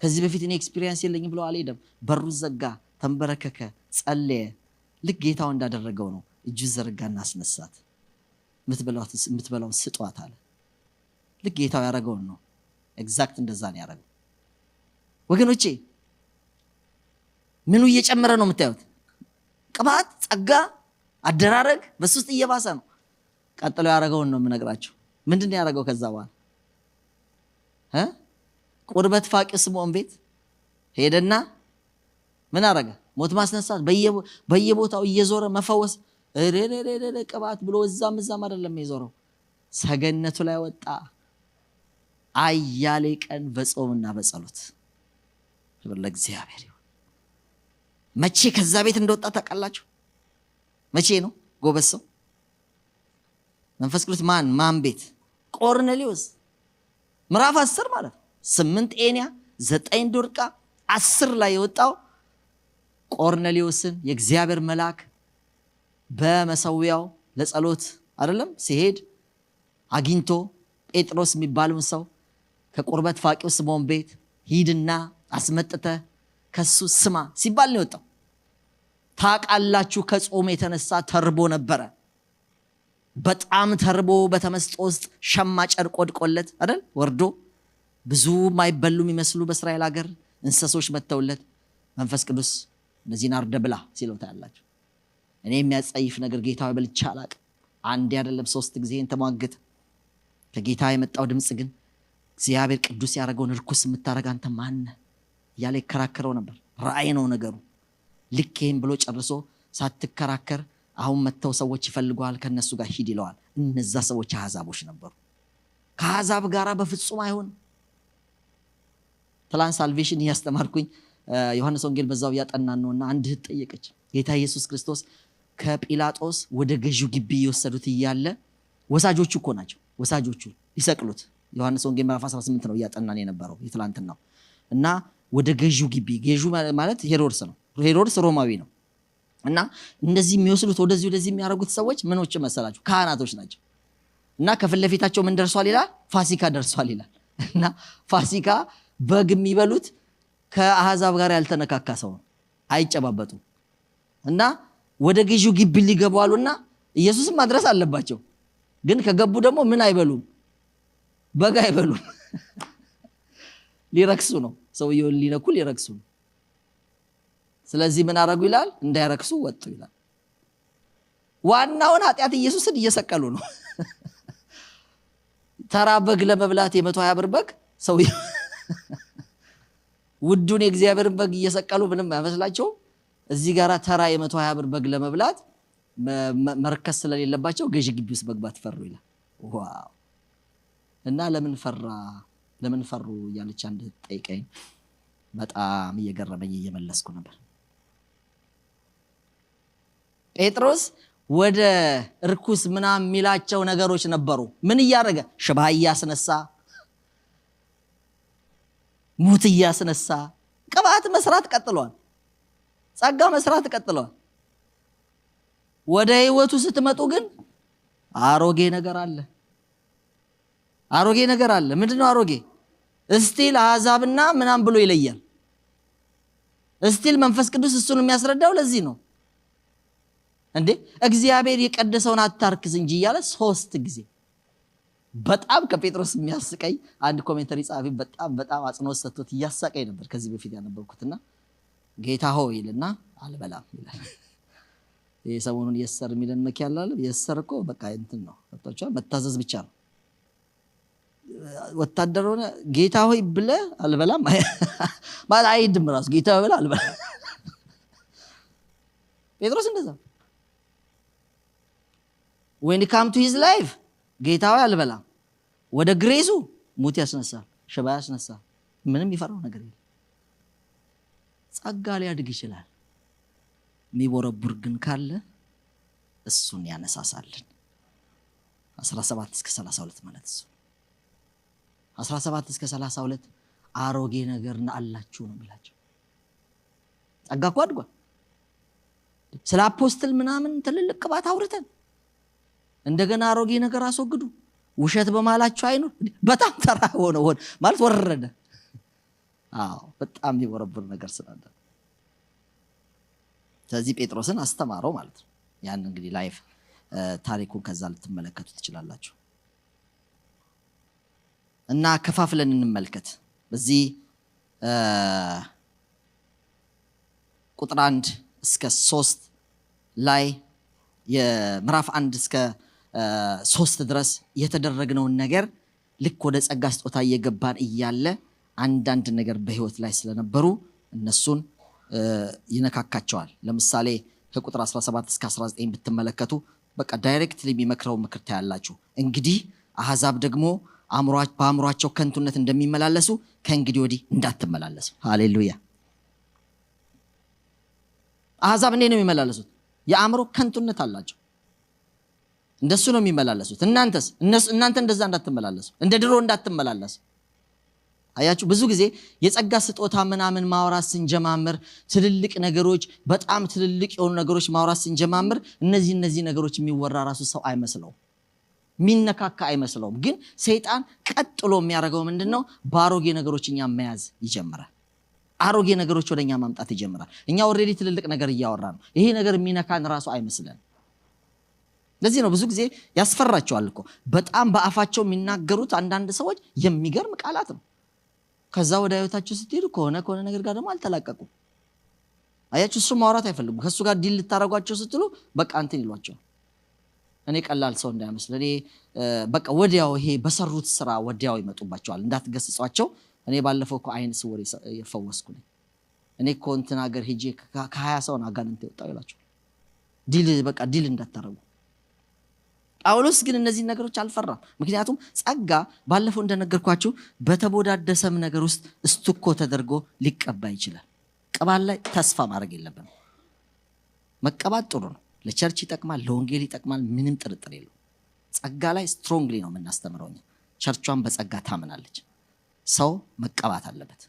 Speaker 1: ከዚህ በፊት እኔ ኤክስፒሪየንስ የለኝም ብሎ አልሄደም። በሩ ዘጋ፣ ተንበረከከ፣ ጸለየ። ልክ ጌታው እንዳደረገው ነው። እጁን ዘረጋና አስነሳት። የምትበላውን ስጧት አለ። ልክ ጌታው ያደረገውን ነው። ኤግዛክት እንደዛ ነው ያደረገው። ወገኖቼ ምኑ እየጨመረ ነው የምታዩት? ቅባት፣ ጸጋ፣ አደራረግ በሱ ውስጥ እየባሰ ነው። ቀጥሎ ያደረገውን ነው የምነግራችሁ። ምንድን ነው ያደረገው? ከዛ በኋላ ቁርበት ፋቂው ስምዖን ቤት ሄደና ምን አረገ? ሞት ማስነሳት፣ በየቦታው እየዞረ መፈወስ። ቅባት ብሎ እዛም አይደለም የዞረው፣ ሰገነቱ ላይ ወጣ። አያሌ ቀን በጾምና በጸሎት። ክብር ለእግዚአብሔር ይሁን። መቼ ከዛ ቤት እንደወጣ ታውቃላችሁ? መቼ ነው? ጎበዝ ሰው መንፈስ ቅዱስ ማን ቤት? ቆርኔሌዎስ ምዕራፍ 10 ማለት 8 ኤንያ 9 ዶርቃ 10 ላይ የወጣው ቆርኔሌዎስን የእግዚአብሔር መልአክ በመሰዊያው ለጸሎት አይደለም ሲሄድ አግኝቶ ጴጥሮስ የሚባለውን ሰው ከቁርበት ፋቂው ስምዖን ቤት ሂድና አስመጥተ ከሱ ስማ ሲባል ነው የወጣው። ታውቃላችሁ ከጾም የተነሳ ተርቦ ነበረ። በጣም ተርቦ በተመስጦ ውስጥ ሸማ ጨርቅ ወድቆለት አይደል ወርዶ ብዙ ማይበሉ የሚመስሉ በእስራኤል ሀገር እንስሶች መተውለት መንፈስ ቅዱስ እነዚህን አርደ ብላ ሲለው ታያላችሁ። እኔ የሚያጸይፍ ነገር ጌታው በልቻ አላቅም። አንድ አይደለም 3 ጊዜ ተሟገተ። ከጌታ የመጣው ድምጽ ግን እግዚአብሔር ቅዱስ ያደረገውን ርኩስ የምታረግ አንተ ማን እያለ ይከራከረው ነበር። ራእይ ነው ነገሩ። ልክ ይሄን ብሎ ጨርሶ ሳትከራከር አሁን መተው ሰዎች ይፈልጓል ከነሱ ጋር ሂድ ይለዋል። እነዛ ሰዎች አሕዛቦች ነበሩ። ከአሕዛብ ጋር በፍጹም አይሆን። ትላንት ሳልቬሽን እያስተማርኩኝ ዮሐንስ ወንጌል በዛው ያጠናን ነውና አንድ እህት ጠየቀች። ጌታ ኢየሱስ ክርስቶስ ከጲላጦስ ወደ ገዢው ግቢ እየወሰዱት እያለ ወሳጆቹ እኮ ናቸው ወሳጆቹ ሊሰቅሉት። ዮሐንስ ወንጌል ምዕራፍ 18 ነው እያጠናን የነበረው የትላንትናው። እና ወደ ገዢው ግቢ፣ ገዢው ማለት ሄሮድስ ነው። ሄሮድስ ሮማዊ ነው። እና እንደዚህ የሚወስዱት ወደዚህ የሚያደርጉት ሰዎች ምኖች መሰላችሁ? ካህናቶች ናቸው። እና ከፊት ለፊታቸው ምን ደርሷል ይላል? ፋሲካ ደርሷል ይላል። እና ፋሲካ በግ የሚበሉት ከአሕዛብ ጋር ያልተነካካ ሰው ነው፣ አይጨባበጡም። እና ወደ ገዢው ግቢ ሊገቡ አሉና ኢየሱስም ማድረስ አለባቸው። ግን ከገቡ ደግሞ ምን አይበሉም? በግ አይበሉም። ሊረክሱ ነው፣ ሰውየውን ሊነኩ ሊረክሱ ነው። ስለዚህ ምን አረጉ ይላል? እንዳይረክሱ ወጡ ይላል። ዋናውን ኃጢአት ኢየሱስን እየሰቀሉ ነው። ተራ በግ ለመብላት የ120 ብር በግ ሰውየው ውዱን የእግዚአብሔር በግ እየሰቀሉ ምንም አይመስላቸውም። እዚህ ጋራ ተራ የ120 ብር በግ ለመብላት መርከስ ስለሌለባቸው ገዢ ግቢ ውስጥ መግባት ፈሩ ይላል። ዋው! እና ለምን ፈሩ እያለች አንድ ጠይቀኝ በጣም እየገረመኝ እየመለስኩ ነበር። ጴጥሮስ ወደ ርኩስ ምናምን የሚላቸው ነገሮች ነበሩ። ምን እያደረገ? ሽባ እያስነሳ፣ ሙት እያስነሳ ቅባት መስራት ቀጥሏል። ጸጋ መስራት ቀጥሏል። ወደ ህይወቱ ስትመጡ ግን አሮጌ ነገር አለ። ምንድነው አሮጌ? እስቲል አሕዛብና ምናምን ብሎ ይለያል። እስቲል መንፈስ ቅዱስ እሱን የሚያስረዳው ለዚህ ነው። እንዴ እግዚአብሔር የቀደሰውን አታርክስ እንጂ እያለ 3 ጊዜ። በጣም ከጴጥሮስ የሚያስቀኝ አንድ ኮሜንተሪ ጻፊ በጣም አጽንኦት ሰጥቶት እያሳቀኝ ነበር ከዚህ በፊት ያነበብኩትና ጌታ ሆይ ይልና አልበላም ይላል። ይሄ ሰሞኑን የሰር የሚለን መኪያል አለ። የሰር እኮ በቃ እንትን ነው ወጣቻው መታዘዝ ብቻ ነው። ወታደር ሆነ ጌታ ሆይ ብለ አልበላም ማለት አይድም ራስ ጌታ ብለ አልበላም። ጴጥሮስ እንደዛ when it come to his life ጌታ ሆይ አልበላም። ወደ ግሬሱ ሙት ያስነሳል፣ ሽባ ያስነሳል። ምንም ይፈራው ነገር የለም። ጸጋ ሊያድግ ይችላል። የሚቦረቡር ግን ካለ እሱን ያነሳሳልን። 17 እስከ 32 ማለት እሱ 17 እስከ 32 አሮጌ ነገርና አላችሁ ነው የሚላቸው። ጸጋ እኮ አድጓል። ስለ አፖስትል ምናምን ትልልቅ ቅባት አውርተን እንደገና አሮጌ ነገር አስወግዱ፣ ውሸት በማላችሁ አይኑር። በጣም ተራ ሆነ ማለት ወረደ። በጣም የሚወረብር ነገር ስላለ ስለዚህ ጴጥሮስን አስተማረው ማለት ነው። ያን እንግዲህ ላይፍ ታሪኩን ከዛ ልትመለከቱ ትችላላችሁ። እና ከፋፍለን እንመልከት። በዚህ ቁጥር 1 እስከ 3 ላይ የምዕራፍ 1 እስከ 3 ድረስ የተደረገውን ነገር ልክ ወደ ጸጋ ስጦታ እየገባን እያለ አንዳንድ ነገር በህይወት ላይ ስለነበሩ እነሱን ይነካካቸዋል። ለምሳሌ ከቁጥር 17 እስከ 19 ብትመለከቱ በቃ ዳይሬክትሊ የሚመክረው ምክር ታያላችሁ። እንግዲህ አሕዛብ ደግሞ በአእምሯቸው ከንቱነት እንደሚመላለሱ ከእንግዲህ ወዲህ እንዳትመላለሱ። ሃሌሉያ! አሕዛብ እንዴት ነው የሚመላለሱት? የአእምሮ ከንቱነት አላቸው። እንደሱ ነው የሚመላለሱት። እናንተ እንደዛ እንዳትመላለሱ፣ እንደ ድሮ እንዳትመላለሱ። አያችሁ፣ ብዙ ጊዜ የጸጋ ስጦታ ምናምን ማውራት ስንጀማምር ትልልቅ ነገሮች፣ በጣም ትልልቅ የሆኑ ነገሮች ማውራት ስንጀማምር እነዚህ ነገሮች የሚወራ ራሱ ሰው አይመስለውም፣ ሚነካካ አይመስለውም። ግን ሰይጣን ቀጥሎ የሚያደርገው ምንድነው? በአሮጌ ነገሮች እኛ መያዝ ይጀምራል። አሮጌ ነገሮች ወደኛ ማምጣት ይጀምራል። እኛ ኦሬዲ ትልልቅ ነገር እያወራን ነው። ይሄ ነገር የሚነካን ራሱ አይመስለን። ለዚህ ነው ብዙ ጊዜ ያስፈራቸዋል እኮ በጣም በአፋቸው የሚናገሩት አንዳንድ ሰዎች የሚገርም ቃላት ነው። ከዛ ወደ ህይወታቸው ስትሄዱ ከሆነ ነገር ጋር ደግሞ አልተላቀቁም። አያችሁ፣ እሱ ማውራት አይፈልጉም። ከሱ ጋር ዲል ልታረጓቸው ስትሉ በቃ እንትን ይሏቸዋል። እኔ ቀላል ሰው እንዳይመስል፣ እኔ በቃ ወዲያው ይሄ በሰሩት ስራ ወዲያው ይመጡባቸዋል። እንዳትገስጿቸው። እኔ ባለፈው እኮ አይን ስውር የፈወስኩ ነኝ። እኔ እኮ እንትን ሀገር ሄጄ ከ20 ሰው አጋንንት የወጣው ይላቸዋል። ዲል እንዳታረጉ። ጳውሎስ ግን እነዚህ ነገሮች አልፈራም። ምክንያቱም ጸጋ ባለፈው እንደነገርኳችሁ በተቦዳደሰም ነገር ውስጥ እስቱኮ ተደርጎ ሊቀባ ይችላል። ቅባት ላይ ተስፋ ማድረግ የለብንም። መቀባት ጥሩ ነው፣ ለቸርች ይጠቅማል፣ ለወንጌል ይጠቅማል፣ ምንም ጥርጥር የለው። ጸጋ ላይ ስትሮንግሊ ነው የምናስተምረው። ቸርቿን በጸጋ ታምናለች። ሰው መቀባት አለበት።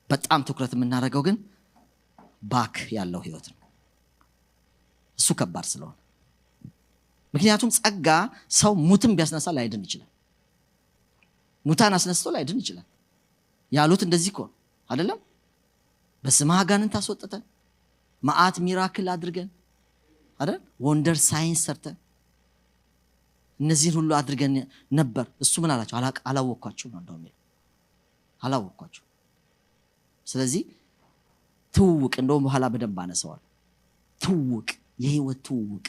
Speaker 1: በጣም ትኩረት የምናደርገው ግን ባክ ያለው ህይወት ነው። እሱ ከባድ ስለሆነ ምክንያቱም ጸጋ ሰው ሙትን ቢያስነሳ ላይድን ይችላል። ሙታን አስነስቶ ላይድን ይችላል ያሉት እንደዚህ እኮ አይደለም? በስምህ አጋንንት አስወጥተን መዓት ሚራክል አድርገን አይደል? ወንደር ሳይንስ ሰርተን እነዚህን ሁሉ አድርገን ነበር። እሱ ምን አላቸው? አላወቅኳችሁ ነው እንደውም አላወቅኳችሁ። ስለዚህ ትውውቅ እንደውም በኋላ በደንብ አነሳዋል። ትውውቅ፣ የህይወት ትውውቅ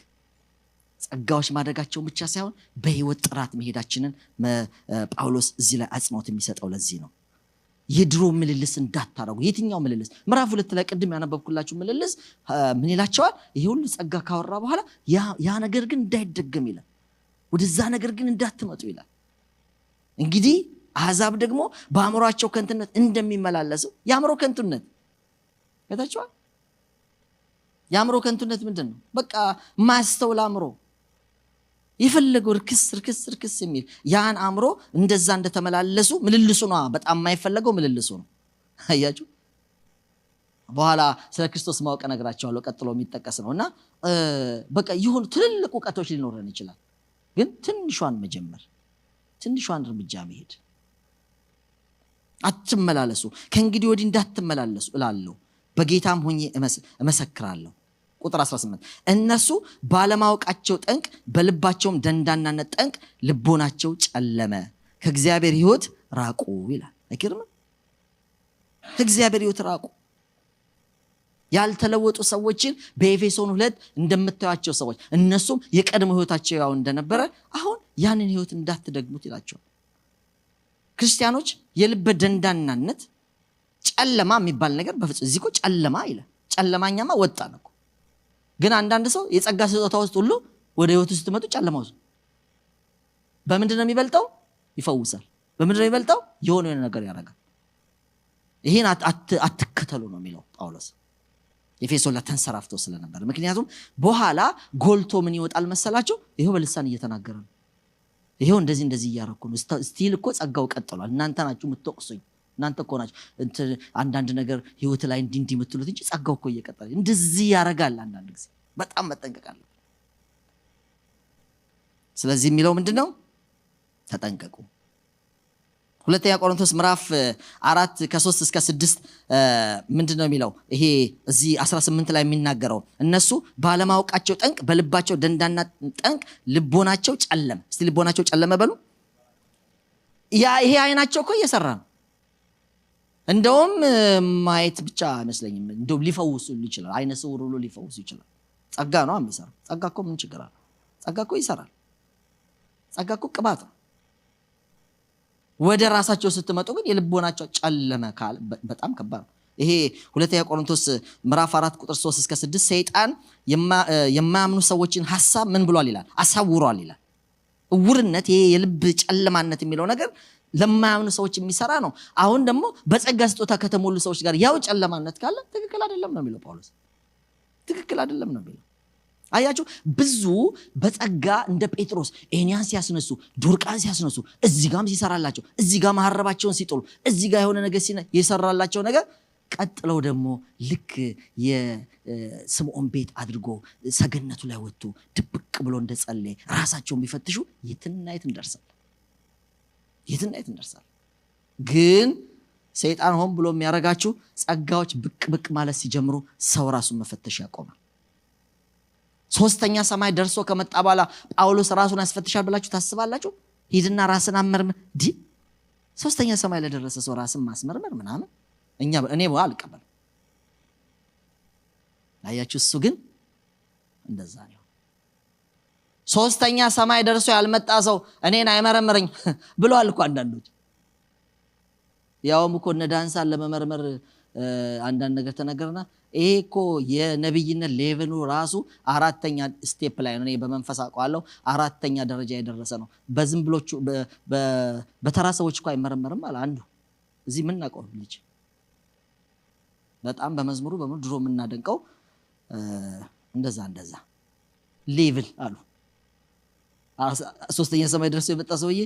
Speaker 1: ጸጋዎች ማድረጋቸውን ብቻ ሳይሆን በህይወት ጥራት መሄዳችንን ጳውሎስ እዚህ ላይ አጽንኦት የሚሰጠው ለዚህ ነው። የድሮ ምልልስ እንዳታረጉ። የትኛው ምልልስ? ምዕራፍ 2 ላይ ቅድም ያነበብኩላችሁ ምልልስ ምን ይላቸዋል? ይሄ ሁሉ ጸጋ ካወራ በኋላ ያ ነገር ግን እንዳይደገም ይላል። ወደዛ ነገር ግን እንዳትመጡ ይላል። እንግዲህ አሕዛብ ደግሞ በአእምሮአቸው ከንቱነት እንደሚመላለሱ። የአእምሮ ከንቱነት አይታችኋል? የአእምሮ ከንቱነት ምንድን ነው? በቃ ማስተውል አእምሮ የፈለገው ርክስ የሚል ያን አእምሮ እንደዛ እንደተመላለሱ ምልልሱ ነው በጣም የማይፈለገው ምልልሱ ነው። አያችሁ? በኋላ ስለ ክርስቶስ ማወቅ ነግራቸዋለሁ፣ ቀጥሎ የሚጠቀስ ነውና በቃ ይሁን ትልልቅ ዕውቀቶች ሊኖረን ይችላል፣ ግን ትንሿን መጀመር፣ ትንሿን እርምጃ መሄድ። አትመላለሱ፣ ከእንግዲህ ወዲህ እንዳትመላለሱ እላለሁ፣ በጌታም ሆኜ እመሰክራለሁ። ቁጥር 18 እነሱ ባለማወቃቸው ጠንቅ በልባቸውም ደንዳናነት ጠንቅ ልቦናቸው ጨለመ፣ ከእግዚአብሔር ሕይወት ራቁ ይላል። አይገርምም? ከእግዚአብሔር ሕይወት ራቁ። ያልተለወጡ ሰዎችን በኤፌሶን 2 እንደምታዩቸው ሰዎች እነሱም የቀድሞ ሕይወታቸው ያው እንደነበረ አሁን ያንን ሕይወት እንዳትደግሙት ይላቸዋል። ክርስቲያኖች የልበ ደንዳናነት ጨለማ የሚባል ነገር በፍጹም እዚህ እኮ ጨለማ ይላል። ጨለማኛማ ወጣን እኮ። ግን አንዳንድ ሰው የጸጋ ስጦታ ውስጥ ሁሉ ወደ ህይወቱ ስትመጡ ጨለማ ውስጥ በምንድን ነው የሚበልጠው? ይፈውሳል። በምንድን ነው የሚበልጠው? የሆነ ነገር ያደርጋል። ይሄን አትከተሉ ነው የሚለው ጳውሎስ ኤፌሶን ላይ ተንሰራፍቶ ስለነበር። ምክንያቱም በኋላ ጎልቶ ምን ይወጣል መሰላችሁ? ይሄው በልሳን እየተናገረ ነው። ይሄው እንደዚህ እያደረኩ ነው። ስቲል እኮ ጸጋው ቀጥሏል። እናንተ ናችሁ የምትወቅሱኝ፣ እናንተ እኮ ናችሁ አንዳንድ ነገር ህይወት ላይ እንዲህ የምትሉት እንጂ ጸጋው እኮ እየቀጠለ እንደዚህ ያደርጋል። አንዳንድ ጊዜ በጣም መጠንቀቅ አለ። ስለዚህ የሚለው ምንድነው? ተጠንቀቁ። ሁለተኛ ቆሮንቶስ ምዕራፍ 4 ከ3 እስከ 6 ምንድነው የሚለው? ይሄ እዚህ 18 ላይ የሚናገረው እነሱ ባለማወቃቸው ጠንቅ በልባቸው ደንዳና ጠንቅ ልቦናቸው ጨለመ። እስቲ ልቦናቸው ጨለመ በሉ። ይሄ አይናቸው እኮ እየሰራ ነው። እንደውም ማየት ብቻ አይመስለኝም፣ እንደውም ሊፈውሱ ይችላል። አይነ ስውር ሁሉ ሊፈውሱ ይችላል። ጸጋ ነው የሚሰራው። ጸጋ እኮ ምን ችግር አለ? ጸጋ እኮ ይሰራል። ጸጋ እኮ ቅባት ነው። ወደ ራሳቸው ስትመጡ ግን የልቦናቸው ጨለመ ካል በጣም ከባድ ነው። ይሄ ሁለተኛ ቆሮንቶስ ምዕራፍ 4 ቁጥር 3 እስከ 6 ሰይጣን የማያምኑ ሰዎችን ሐሳብ ምን ብሏል ይላል? አሳውሯል ይላል። እውርነት፣ ይሄ የልብ ጨለማነት የሚለው ነገር ለማያምኑ ሰዎች የሚሰራ ነው። አሁን ደግሞ በጸጋ ስጦታ ከተሞሉ ሰዎች ጋር ያው ጨለማነት ካለ ትክክል አይደለም ነው የሚለው ጳውሎስ። ትክክል አይደለም ነው የሚለው። አያችሁ፣ ብዙ በጸጋ እንደ ጴጥሮስ ኤንያን ሲያስነሱ፣ ዶርቃን ሲያስነሱ፣ እዚህ ጋርም ሲሰራላቸው፣ እዚህ ጋር መሐረባቸውን ሲጥሉ፣ እዚህ ጋር የሆነ ነገር የሰራላቸው ነገር ቀጥለው ደግሞ ልክ የስምዖን ቤት አድርጎ ሰገነቱ ላይ ወጥቶ ድብቅ ብሎ እንደጸለየ ራሳቸውን ቢፈትሹ የትና የት እንደርሳል። ግን ሰይጣን ሆን ብሎ የሚያረጋችሁ ጸጋዎች ብቅ ማለት ሲጀምሩ ሰው ራሱን መፈተሽ ያቆማል። ሶስተኛ ሰማይ ደርሶ ከመጣ በኋላ ጳውሎስ ራሱን ያስፈትሻል ብላችሁ ታስባላችሁ? ሂድና ራስን አመርምር። ሶስተኛ ሰማይ ለደረሰ ሰው ራስን ማስመርመር ምናምን እኔ አልቀበልም። አያችሁ፣ እሱ ግን እንደዛ ነው። ሶስተኛ ሰማይ ደርሶ ያልመጣ ሰው እኔን አይመረምረኝ ብለዋል እኮ አንዳንዶች። ያውም እኮ እነ ዳንሳን ለመመርመር አንዳንድ ነገር ተነገርና ይሄ እኮ የነብይነት ሌቭሉ ራሱ 4ኛ ስቴፕ ላይ ነው። እኔ በመንፈስ አውቀዋለሁ 4ኛ ደረጃ የደረሰ ነው። በዝም ብሎቹ በተራ ሰዎች እኮ አይመረመርም አለ አንዱ። እዚህ ምን እናቀው ልጅ በጣም በመዝሙሩ ድሮ የምናደንቀው እንደዛ ሌቭል አሉ ሶስተኛ ሰማይ ደርሶ የመጣ ሰውዬ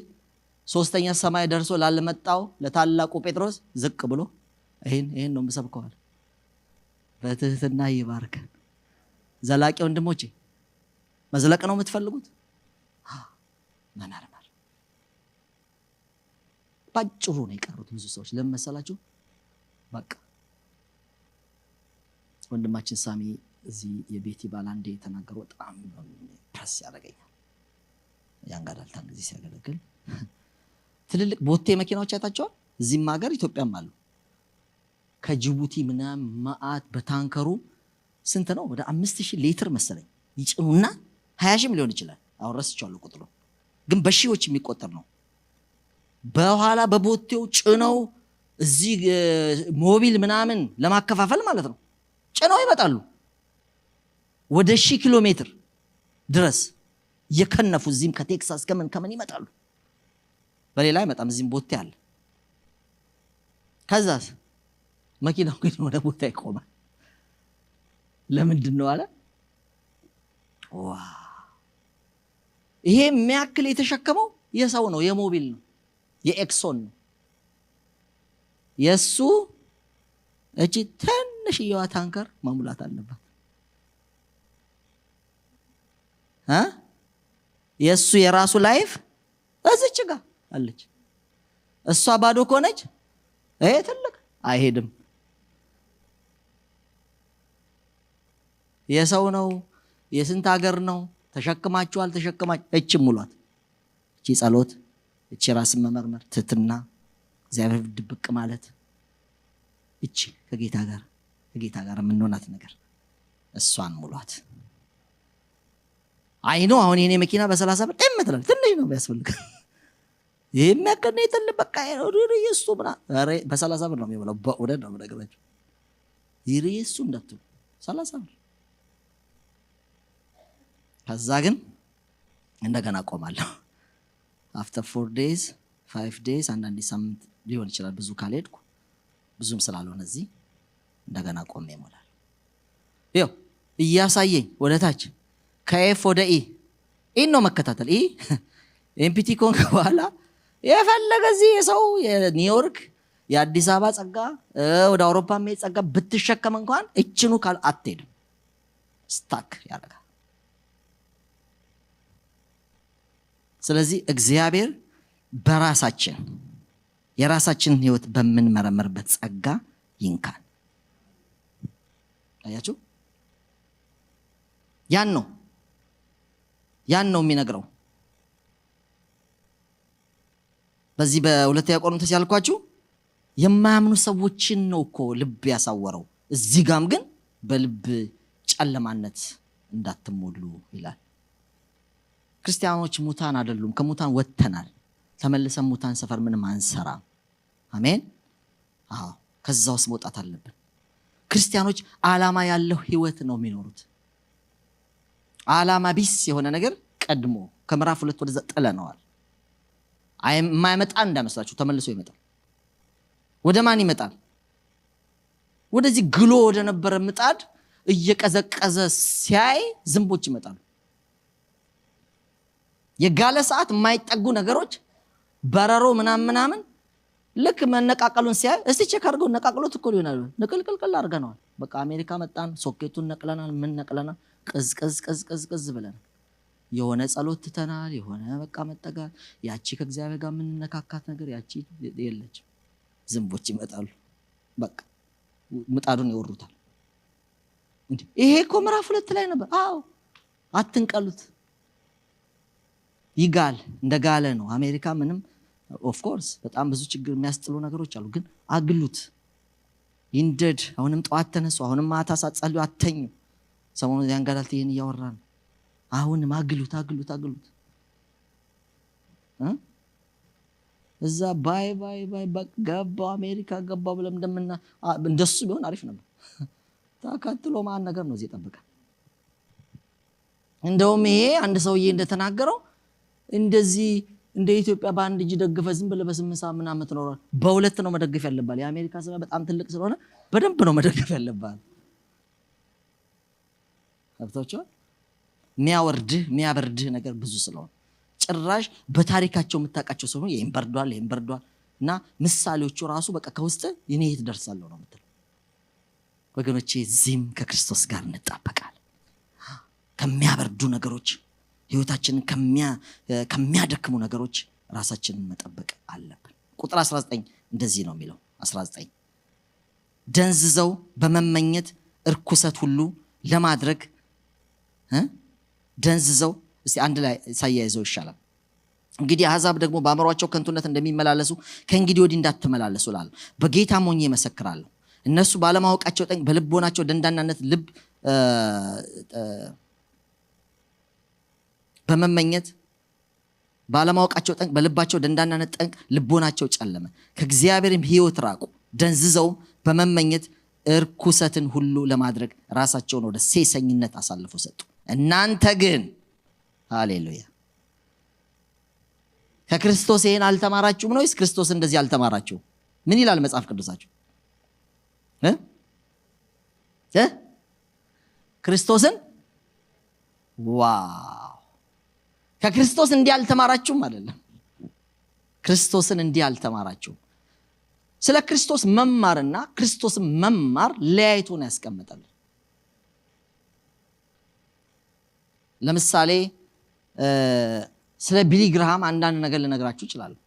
Speaker 1: ሶስተኛ ሰማይ ደርሶ ላለመጣው ለታላቁ ጴጥሮስ ዝቅ ብሎ ይሄን ነው የምሰብከው። በትህትና ይባርከን። ዘላቂ ወንድሞቼ መዝለቅ ነው የምትፈልጉት? መመርመር ባጭሩ ነው የቀሩት ብዙ ሰዎች። ለምን መሰላችሁ? በቃ ወንድማችን ሳሚ እዚህ የቤቲ ባላንዴ የተናገረው በጣም ፕረስ ያደርገኛል። ያንጋዳልታን እዚህ ሲያገለግል ትልልቅ ቦቴ መኪናዎች አይታቸዋል። እዚህም ሀገር ኢትዮጵያም አሉ። ከጅቡቲ ምናምን ማአት በታንከሩ ስንት ነው? ወደ 5000 ሊትር መሰለኝ ይጭኑና 20 ሺህም ሊሆን ይችላል። አሁን ረስቻለሁ ቁጥሩ፣ ግን በሺዎች የሚቆጠር ነው። በኋላ በቦቴው ጭነው እዚህ ሞቢል ምናምን ለማከፋፈል ማለት ነው ጭነው ይመጣሉ። ወደ 1000 ኪሎ ሜትር ድረስ የከነፉ እዚህም ከቴክሳስ ከምን ይመጣሉ። በሌላ አይመጣም። እዚህም ቦቴ አለ። ከዛስ መኪናው ግን ወደ ቦታ ይቆማል። ለምንድን ነው አለ? ይሄ የሚያክል የተሸከመው የሰው ነው፣ የሞቢል ነው፣ የኤክሶን ነው። የሱ እቺ ትንሽዬዋ ታንከር መሙላት አለባት። የሱ የራሱ ላይፍ እዚች ጋር አለች። እሷ ባዶ ከሆነች ይሄ ትልቅ አይሄድም። የሰው ነው፣ የስንት ሀገር ነው። ተሸክማችኋል፣ እቺ ሙሏት። እቺ ጸሎት፣ እቺ ራስን መመርመር፣ ትህትና፣ እግዚአብሔር ድብቅ ማለት፣ እቺ ከጌታ ጋር የምንሆናት ነገር እሷን ሙሏት። አይኖ አሁን የኔ መኪና በ30 ብር ትምትላል። ትንሽ ነው የሚያስፈልግ። የሚያከነ ይተል በቃ ኢየሱስ ብና በ30 ብር ነው የሚበላው። በእውነት ነው የምነግራችሁ። ኢየሱስ እንዳትሉ 30 ብር። ከዛ ግን እንደገና ቆማለሁ። አፍተር 4 days 5 days አንዳንዴ ሳምንት ሊሆን ይችላል። ብዙ ካልሄድኩ ብዙም ስላልሆነ እዚህ እንደገና ቆሜ ይሞላል። ይኸው እያሳየኝ ወደታች ከኤፍ ወደ ኢ ነው መከታተል። ኤምፒቲ ኮንክ በኋላ የፈለገ እዚህ የሰው የኒውዮርክ የአዲስ አበባ ጸጋ ወደ አውሮፓ የሚሄድ ጸጋ ብትሸከም እንኳን እችኑ ካል አትሄድም። ስታክ ያደርጋል። ስለዚህ እግዚአብሔር በራሳችን የራሳችንን ህይወት በምንመረምርበት ጸጋ ይንካል። አያችሁ? ያን ነው የሚነግረው። በዚህ በሁለተኛ ቆሮንቶስ ያልኳችሁ የማያምኑ ሰዎችን ነው እኮ ልብ ያሳወረው። እዚህ ጋም ግን በልብ ጨለማነት እንዳትሞሉ ይላል። ክርስቲያኖች ሙታን አይደሉም። ከሙታን ወጥተናል። ተመልሰን ሙታን ሰፈር ምንም አንሰራም። አሜን። ከዛ ውስጥ መውጣት አለብን። ክርስቲያኖች ዓላማ ያለው ህይወት ነው የሚኖሩት። ዓላማ ቢስ የሆነ ነገር ቀድሞ ከምዕራፍ 2 ወደዛ ጥለነዋል። የማይመጣ እንዳመስላችሁ ተመልሶ ይመጣል። ወደ ማን ይመጣል? ወደዚህ ግሎ ወደ ነበረ ምጣድ እየቀዘቀዘ ሲያይ ዝንቦች ይመጣሉ። የጋለ ሰዓት የማይጠጉ ነገሮች በረሮ ምናምን ልክ መነቃቀሉን ሲያይ እስቲ ቼክ አድርገው ነቃቅሎት እኮ ይሆናል። ንቅልቅልቅል አድርገነዋል። በቃ አሜሪካ መጣን፣ ሶኬቱን ነቅለናል፣ ምን ነቅለናል፣ ቅዝቅዝ ብለን የሆነ ጸሎት ትተናል። የሆነ በቃ መጠጋት ያቺ ከእግዚአብሔር ጋር የምንነካካት ነገር ያቺ የለች። ዝንቦች ይመጣሉ። በቃ ምጣዱን ይወሩታል። እንዴ ይሄ እኮ ምዕራፍ 2 ላይ ነበር። አትንቀሉት። ይጋል እንደጋለ ነው። አሜሪካ ምንም ኦፍ ኮርስ በጣም ብዙ ችግር የሚያስጥሉ ነገሮች አሉ፣ ግን አግሉት። ይንደድ። አሁንም ጠዋት ተነሱ፣ አሁንም ማታ ሳትጸልዩ አተኙ። ሰሞኑን ያንጋዳልት ይሄን እያወራን አሁንም አግሉት። እዛ ባይ ገባው አሜሪካ ገባው ብለም እንደሱ ቢሆን አሪፍ ነበር። ተከትሎ ማን ነገር ነው እዚህ ጠብቀ። እንደውም ይሄ አንድ ሰውዬ እንደተናገረው እንደዚህ እንደ ኢትዮጵያ በአንድ እጅ ደግፈ ዝም ብለህ በ8 ሰዓት ምናምን ትኖራለህ። በሁለት ነው መደገፍ ያለባል። የአሜሪካ ሰማይ በጣም ትልቅ ስለሆነ በደንብ ነው መደገፍ ያለባል። ገብታችኋል? የሚያወርድህ ነገር ብዙ ስለሆነ ጭራሽ በታሪካቸው የምታውቃቸው ሰው ይሄን በርዷል እና ምሳሌዎቹ ራሱ በቃ ከውስጥ እኔ የት ደርሳለሁ ነው የምትለው። ወገኖቼ እዚህም ከክርስቶስ ጋር እንጣበቃለን። ከሚያበርዱ ነገሮች፣ ህይወታችንን ከሚያደክሙ ነገሮች ራሳችንን መጠበቅ አለብን። ቁጥር 19 እንደዚህ ነው የሚለው 19 ደንዝዘው በመመኘት እርኩሰት ሁሉ ለማድረግ ደንዝዘው እስቲ አንድ ላይ ሳያይዘው ይሻላል። እንግዲህ አሕዛብ ደግሞ በአእምሮአቸው ከንቱነት እንደሚመላለሱ ከእንግዲህ ወዲህ እንዳትመላለሱ እላለሁ። በጌታም ሆኜ እመሰክራለሁ። እነሱ ባለማወቃቸው ጠንቅ በልቦናቸው ደንዳናነት ልብ በመመኘት ባለማወቃቸው ጠንቅ በልባቸው ደንዳናነት ጠንቅ ልቦናቸው ጨለመ፣ ከእግዚአብሔርም ሕይወት ራቁ። ደንዝዘውም በመመኘት እርኩሰትን ሁሉ ለማድረግ ራሳቸውን ወደ ሴሰኝነት አሳልፈው ሰጡ። እናንተ ግን ሃሌሉያ ከክርስቶስ ይሄን አልተማራችሁም ነው? ክርስቶስ እንደዚህ አልተማራችሁም? ምን ይላል መጽሐፍ ቅዱሳችሁ? ክርስቶስን ዋው ከክርስቶስ እንዲህ አልተማራችሁም አይደለም። ክርስቶስን እንዲህ አልተማራችሁም። ስለ ክርስቶስ መማርና ክርስቶስን መማር ለያይቶ ነው ያስቀመጠልን። ለምሳሌ ስለ ቢሊ ግርሃም አንዳንድ ነገር ልነግራችሁ እችላለሁ።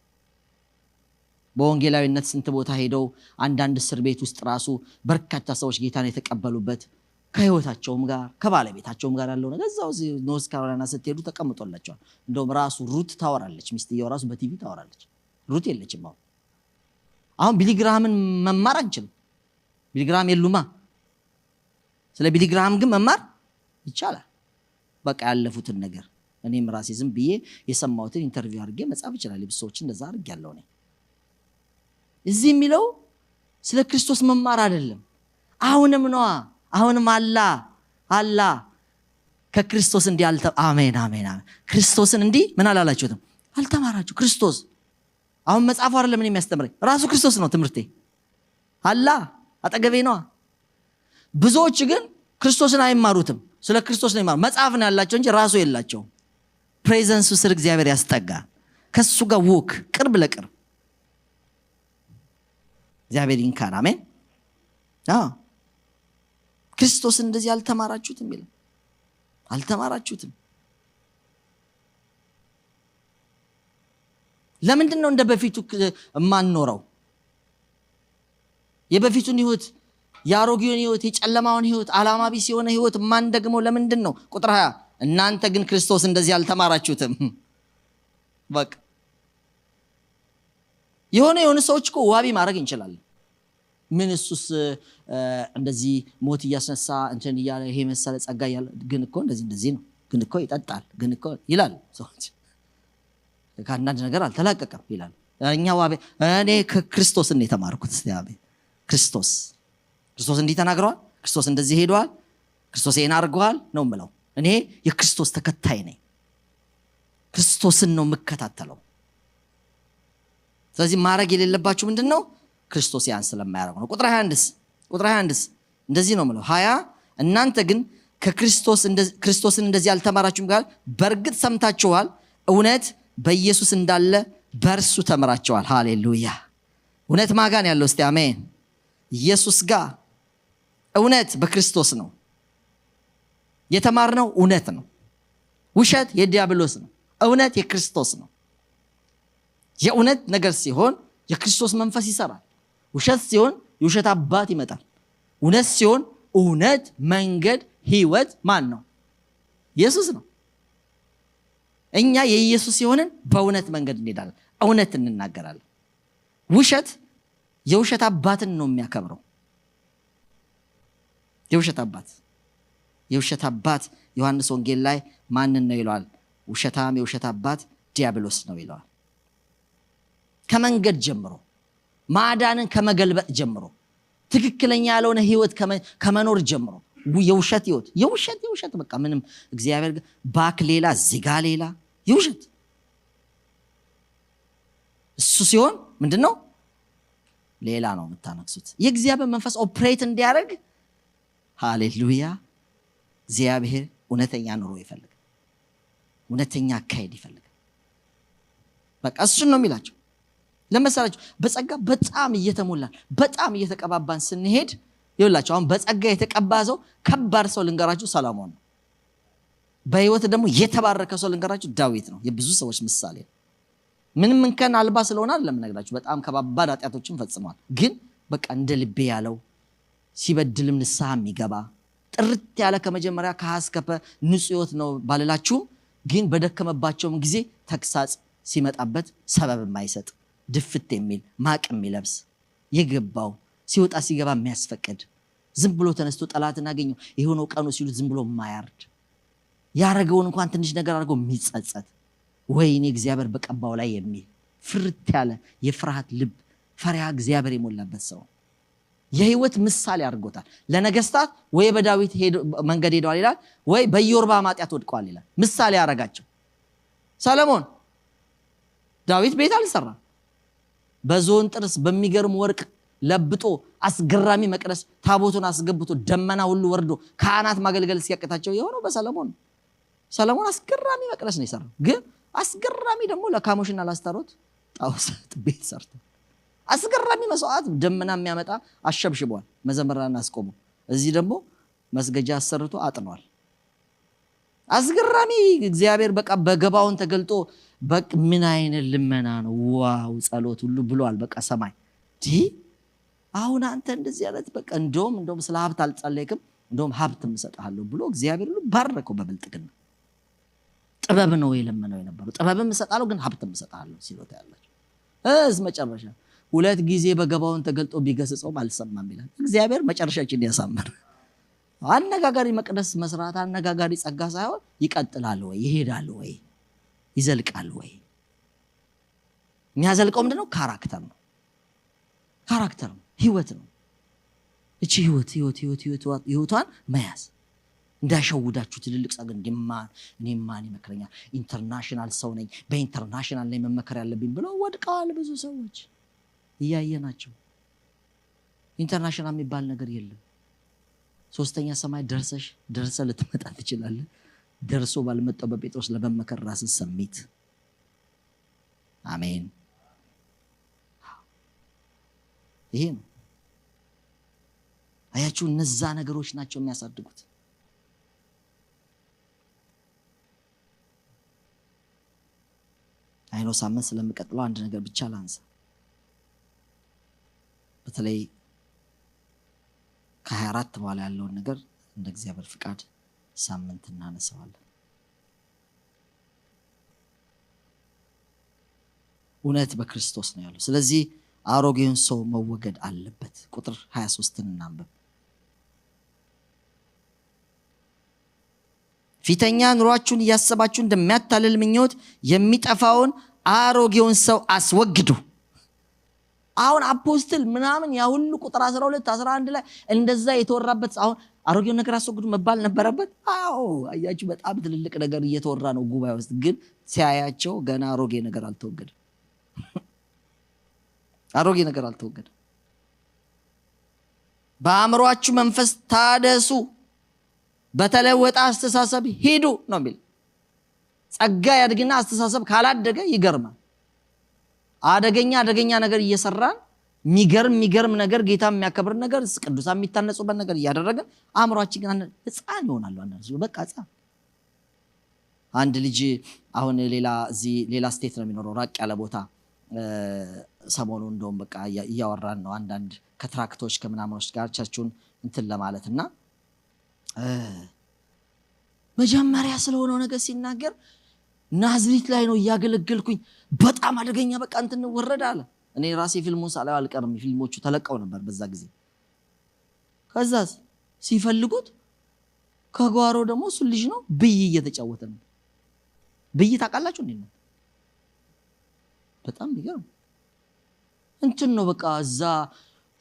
Speaker 1: በወንጌላዊነት ስንት ቦታ ሄደው አንዳንድ እስር ቤት ውስጥ ራሱ በርካታ ሰዎች ጌታን የተቀበሉበት ከህይወታቸውም ጋር ከባለቤታቸውም ጋር ያለው ነገር እዛው ኖርዝ ካሮላይና ስትሄዱ ተቀምጦላቸዋል። እንደውም ራሱ ሩት ታወራለች፣ ሚስትየው ራሱ በቲቪ ታወራለች። ሩት የለችም። አሁን ቢሊ ግርሃምን መማር አንችልም። ቢሊ ግርሃም የሉማ። ስለ ቢሊ ግርሃም ግን መማር ይቻላል። በቃ ያለፉትን ነገር እኔም ራሴ ዝም ብዬ የሰማሁትን ኢንተርቪው አድርጌ መጻፍ ይችላል። ብዙዎች እንደዛ አድርጌያለሁ። እኔ እዚህ የሚለው ስለ ክርስቶስ መማር አይደለም። አሁንም ነዋ። አሁንም አላ ከክርስቶስ እንዲህ አሜን ክርስቶስን እንዲህ ምን አላላችሁትም? አልተማራችሁ። ክርስቶስ አሁን መጽሐፉ አይደለም ምን የሚያስተምረኝ ራሱ ክርስቶስ ነው። ትምህርቴ አጠገቤ ነዋ። ብዙዎች ግን ክርስቶስን አይማሩትም። ስለ ክርስቶስ ነው ይማሩ። መጽሐፍ ነው ያላቸው እንጂ ራሱ የላቸውም። ፕሬዘንሱ ስር እግዚአብሔር ያስጠጋ። ከሱ ጋር ወክ ቅርብ ለቅርብ እግዚአብሔር ይንካን። አሜን። ክርስቶስን እንደዚህ አልተማራችሁትም ይላል። አልተማራችሁትም። ለምንድን ነው እንደ በፊቱ የማንኖረው? የበፊቱን ህይወት፣ የአሮጌውን ህይወት፣ የጨለማውን ህይወት፣ ዓላማ ቢስ የሆነ ህይወት ማን ደግሞ ለምንድን ነው? ቁጥር 20 እናንተ ግን ክርስቶስ እንደዚህ አልተማራችሁትም። በቃ የሆነ ሰዎች እኮ ዋቢ ማድረግ እንችላለን። ምን እሱስ እንደዚህ ሞት እያስነሳ እንትን እያለ ይሄ መሰለ ጸጋ እያለ ግን እኮ እንደዚህ ነው፣ ግን እኮ ይጠጣል፣ ግን እኮ ይላል ሰዎች። ከአንዳንድ ነገር አልተላቀቀም ይላል። እኛ ዋቢ እኔ ከክርስቶስ ነው የተማርኩት። ክርስቶስ እንዲህ ተናግረዋል፣ ክርስቶስ እንደዚህ ሄደዋል፣ ክርስቶስ ይሄን አድርገዋል ነው የምለው። እኔ የክርስቶስ ተከታይ ነኝ። ክርስቶስን ነው የምከታተለው። ስለዚህ ማድረግ የሌለባችሁ ምንድነው? ክርስቶስ ያን ስለማያደርግ ነው። ቁጥር 21 እንደዚህ ነው የምለው 20 እናንተ ግን ክርስቶስን እንደዚህ አልተማራችሁም ጋር በእርግጥ ሰምታችኋል፣ እውነት በኢየሱስ እንዳለ በእርሱ ተምራችኋል። ሃሌሉያ። እውነት ማጋን ያለው እስቲ አሜን። ኢየሱስ ጋር እውነት በክርስቶስ ነው የተማርነው። እውነት ነው። ውሸት የዲያብሎስ ነው። እውነት የክርስቶስ ነው። የእውነት ነገር ሲሆን የክርስቶስ መንፈስ ይሰራል። ውሸት ሲሆን የውሸት አባት ይመጣል። እውነት ሲሆን እውነት፣ መንገድ፣ ህይወት ማን ነው? ኢየሱስ ነው። እኛ የኢየሱስ ሲሆንን በእውነት መንገድ እንሄዳለን፣ እውነት እንናገራለን። ውሸት የውሸት አባትን ነው የሚያከብረው። የውሸት አባት ዮሐንስ ወንጌል ላይ ማንን ነው ይለዋል? ውሸታም የውሸት አባት ዲያብሎስ ነው ይለዋል። ከመንገድ ጀምሮ ማዳንን ከመገልበጥ ጀምሮ ትክክለኛ ያልሆነ ህይወት ከመኖር ጀምሮ የውሸት ህይወት የውሸት በቃ ምንም እግዚአብሔር ባክ ሌላ ዚጋ ሌላ የውሸት እሱ ሲሆን ምንድነው? ሌላ ነው የምታነክሱት። የእግዚአብሔር መንፈስ ኦፕሬት እንዲያደርግ ሃሌሉያ። እግዚአብሔር እውነተኛ ኑሮ ይፈልጋል። እውነተኛ አካሄድ ይፈልጋል። በቃ እሱን ነው የሚላቸው። ለምሳሌችሁ በጸጋ በጣም እየተሞላን በጣም እየተቀባባን ስንሄድ ይኸውላችሁ አሁን በጸጋ የተቀባ ሰው ከባድ ሰው ልንገራችሁ ሰሎሞን ነው። በህይወት ደግሞ የተባረከ ሰው ልንገራችሁ ዳዊት ነው። የብዙ ሰዎች ምሳሌ ነው። ምንም እንከን አልባ ስለሆነ አይደለም ነግራችሁ፣ በጣም ከባባድ ኃጢአቶችን ፈጽሟል። ግን በቃ እንደ ልቤ ያለው ሲበድልም ንስሐ የሚገባ ጥርት ያለ ከመጀመሪያ ከሐስከፈ ንጹህ ህይወት ነው ባልላችሁም፣ ግን በደከመባቸውም ጊዜ ተክሳጽ ሲመጣበት ሰበብ የማይሰጥ ድፍት የሚል ማቅ የሚለብስ የገባው ሲወጣ ሲገባ የሚያስፈቅድ ዝም ብሎ ተነስቶ ጠላትን አገኘው የሆነው ቀኑ ሲሉት ዝም ብሎ የማያርድ ያረገውን እንኳን ትንሽ ነገር አድርጎ የሚጸጸት ወይኔ እግዚአብሔር በቀባው ላይ የሚል ፍርት ያለ የፍርሃት ልብ ፈሪሃ እግዚአብሔር የሞላበት ሰው የህይወት ምሳሌ አድርጎታል። ለነገስታት ወይ በዳዊት መንገድ ሄደዋል ይላል፣ ወይ በኢዮርብዓም ኃጢአት ወድቀዋል ይላል። ምሳሌ ያረጋቸው ሰሎሞን ዳዊት ቤት አልሰራ፣ በዞን ጥርስ በሚገርም ወርቅ ለብጦ አስገራሚ መቅደስ ታቦቱን አስገብቶ ደመና ሁሉ ወርዶ ካህናት ማገልገል ሲያቀታቸው የሆነው በሰሎሞን። ሰሎሞን አስገራሚ መቅደስ ነው የሰራው። ግን አስገራሚ ደግሞ ለካሞሽና ላስታሮት ጣዖት ቤት ሰርቶ አስገራሚ መስዋዕት ደመና የሚያመጣ አሸብሽቧል። መዘምራን አስቆሙ። እዚህ ደግሞ መስገጃ አሰርቶ አጥኗል። አስገራሚ እግዚአብሔር በቃ በገባውን ተገልጦ በቃ ምን አይነት ልመና ነው ዋው ጸሎት ሁሉ ብሏል። በቃ ሰማይ አሁን አንተ እንደዚህ ያለት በቃ እንደውም ስለ ሀብት አልጸለይክም እንደውም ሀብት እሰጥሃለሁ ብሎ እግዚአብሔር ሁሉ ባረከው በብልጥግና። ጥበብ ነው የለመነው የነበረው። ጥበብም እሰጣለሁ ግን ሀብትም እሰጥሃለሁ ሲሎታ ያላችሁ መጨረሻ 2 ጊዜ በገባውን ተገልጦ ቢገስጸውም አልሰማም ይላል እግዚአብሔር። መጨረሻችን ያሳምር። አነጋጋሪ መቅደስ መስራት አነጋጋሪ ጸጋ ሳይሆን ይቀጥላል ወይ ይሄዳል ወይ ይዘልቃል ወይ? የሚያዘልቀው ምንድነው? ካራክተር ነው። ካራክተር ነው፣ ህይወት ነው። እቺ ህይወቷን መያዝ እንዳይሸውዳችሁ። ትልልቅ ጸጋ እኔማን ይመክረኛል ኢንተርናሽናል ሰው ነኝ በኢንተርናሽናል ላይ መመከር ያለብኝ ብለው ወድቀዋል ብዙ ሰዎች እያየናቸው። ኢንተርናሽናል የሚባል ነገር የለም። 3ኛ ሰማይ ደርሰ ልትመጣ ትችላለህ። ደርሶ ባልመጣው በጴጥሮስ ለመመከር ራስን ሰሚት። አሜን። ይሄ ነው አያችሁ፣ እነዛ ነገሮች ናቸው የሚያሳድጉት። አይኖ ሳምንት ስለምቀጥለው አንድ ነገር ብቻ ላንሳ። በተለይ ከ24 በኋላ ያለውን ነገር እንደ እግዚአብሔር ፍቃድ ሳምንት እናነሳዋለን። እውነት በክርስቶስ ነው ያለው። ስለዚህ አሮጌውን ሰው መወገድ አለበት። ቁጥር 23 እናንብብ። ፊተኛ ኑሯችሁን እያሰባችሁ እንደሚያታልል ምኞት የሚጠፋውን አሮጌውን ሰው አስወግዱ። አሁን አፖስትል ምናምን ያ ሁሉ ቁጥር 12 11 ላይ እንደዛ የተወራበት አሁን አሮጌውን ነገር አስወግዱ መባል ነበረበት። አዎ አያችሁ፣ በጣም ትልልቅ ነገር እየተወራ ነው ጉባኤ ውስጥ፣ ግን ሲያያቸው ገና አሮጌ ነገር አልተወገደም። አሮጌ ነገር አልተወገደም። በአእምሮአችሁ መንፈስ ታደሱ፣ በተለወጠ አስተሳሰብ ሂዱ ነው የሚል። ጸጋ ያድግና አስተሳሰብ ካላደገ ይገርማል። አደገኛ ነገር እየሰራን የሚገርም ነገር ጌታ የሚያከብር ነገር ቅዱሳን የሚታነጹበት ነገር እያደረገን አእምሮአችን ግን ህፃን ይሆናሉ። በቃ ህፃን። አንድ ልጅ አሁን ሌላ ስቴት ነው የሚኖረው፣ ራቅ ያለ ቦታ። ሰሞኑ እንደውም በቃ እያወራን ነው አንዳንድ ከትራክቶች ከምናምኖች ጋር ቸርቹን እንትን ለማለትና መጀመሪያ ስለሆነው ነገር ሲናገር ናዝሬት ላይ ነው እያገለገልኩኝ በጣም አደገኛ በቃ እንትን ወረደ አለ። እኔ ራሴ ፊልሙን ሳላየው አልቀርም። ፊልሞቹ ተለቀው ነበር በዛ ጊዜ። ከዛስ ሲፈልጉት ከጓሮ ደግሞ እሱ ልጅ ነው ብይ እየተጫወተ ነው። ብይ ታውቃላችሁ እንዴ? ነው በጣም ይገርም እንትን ነው በቃ እዛ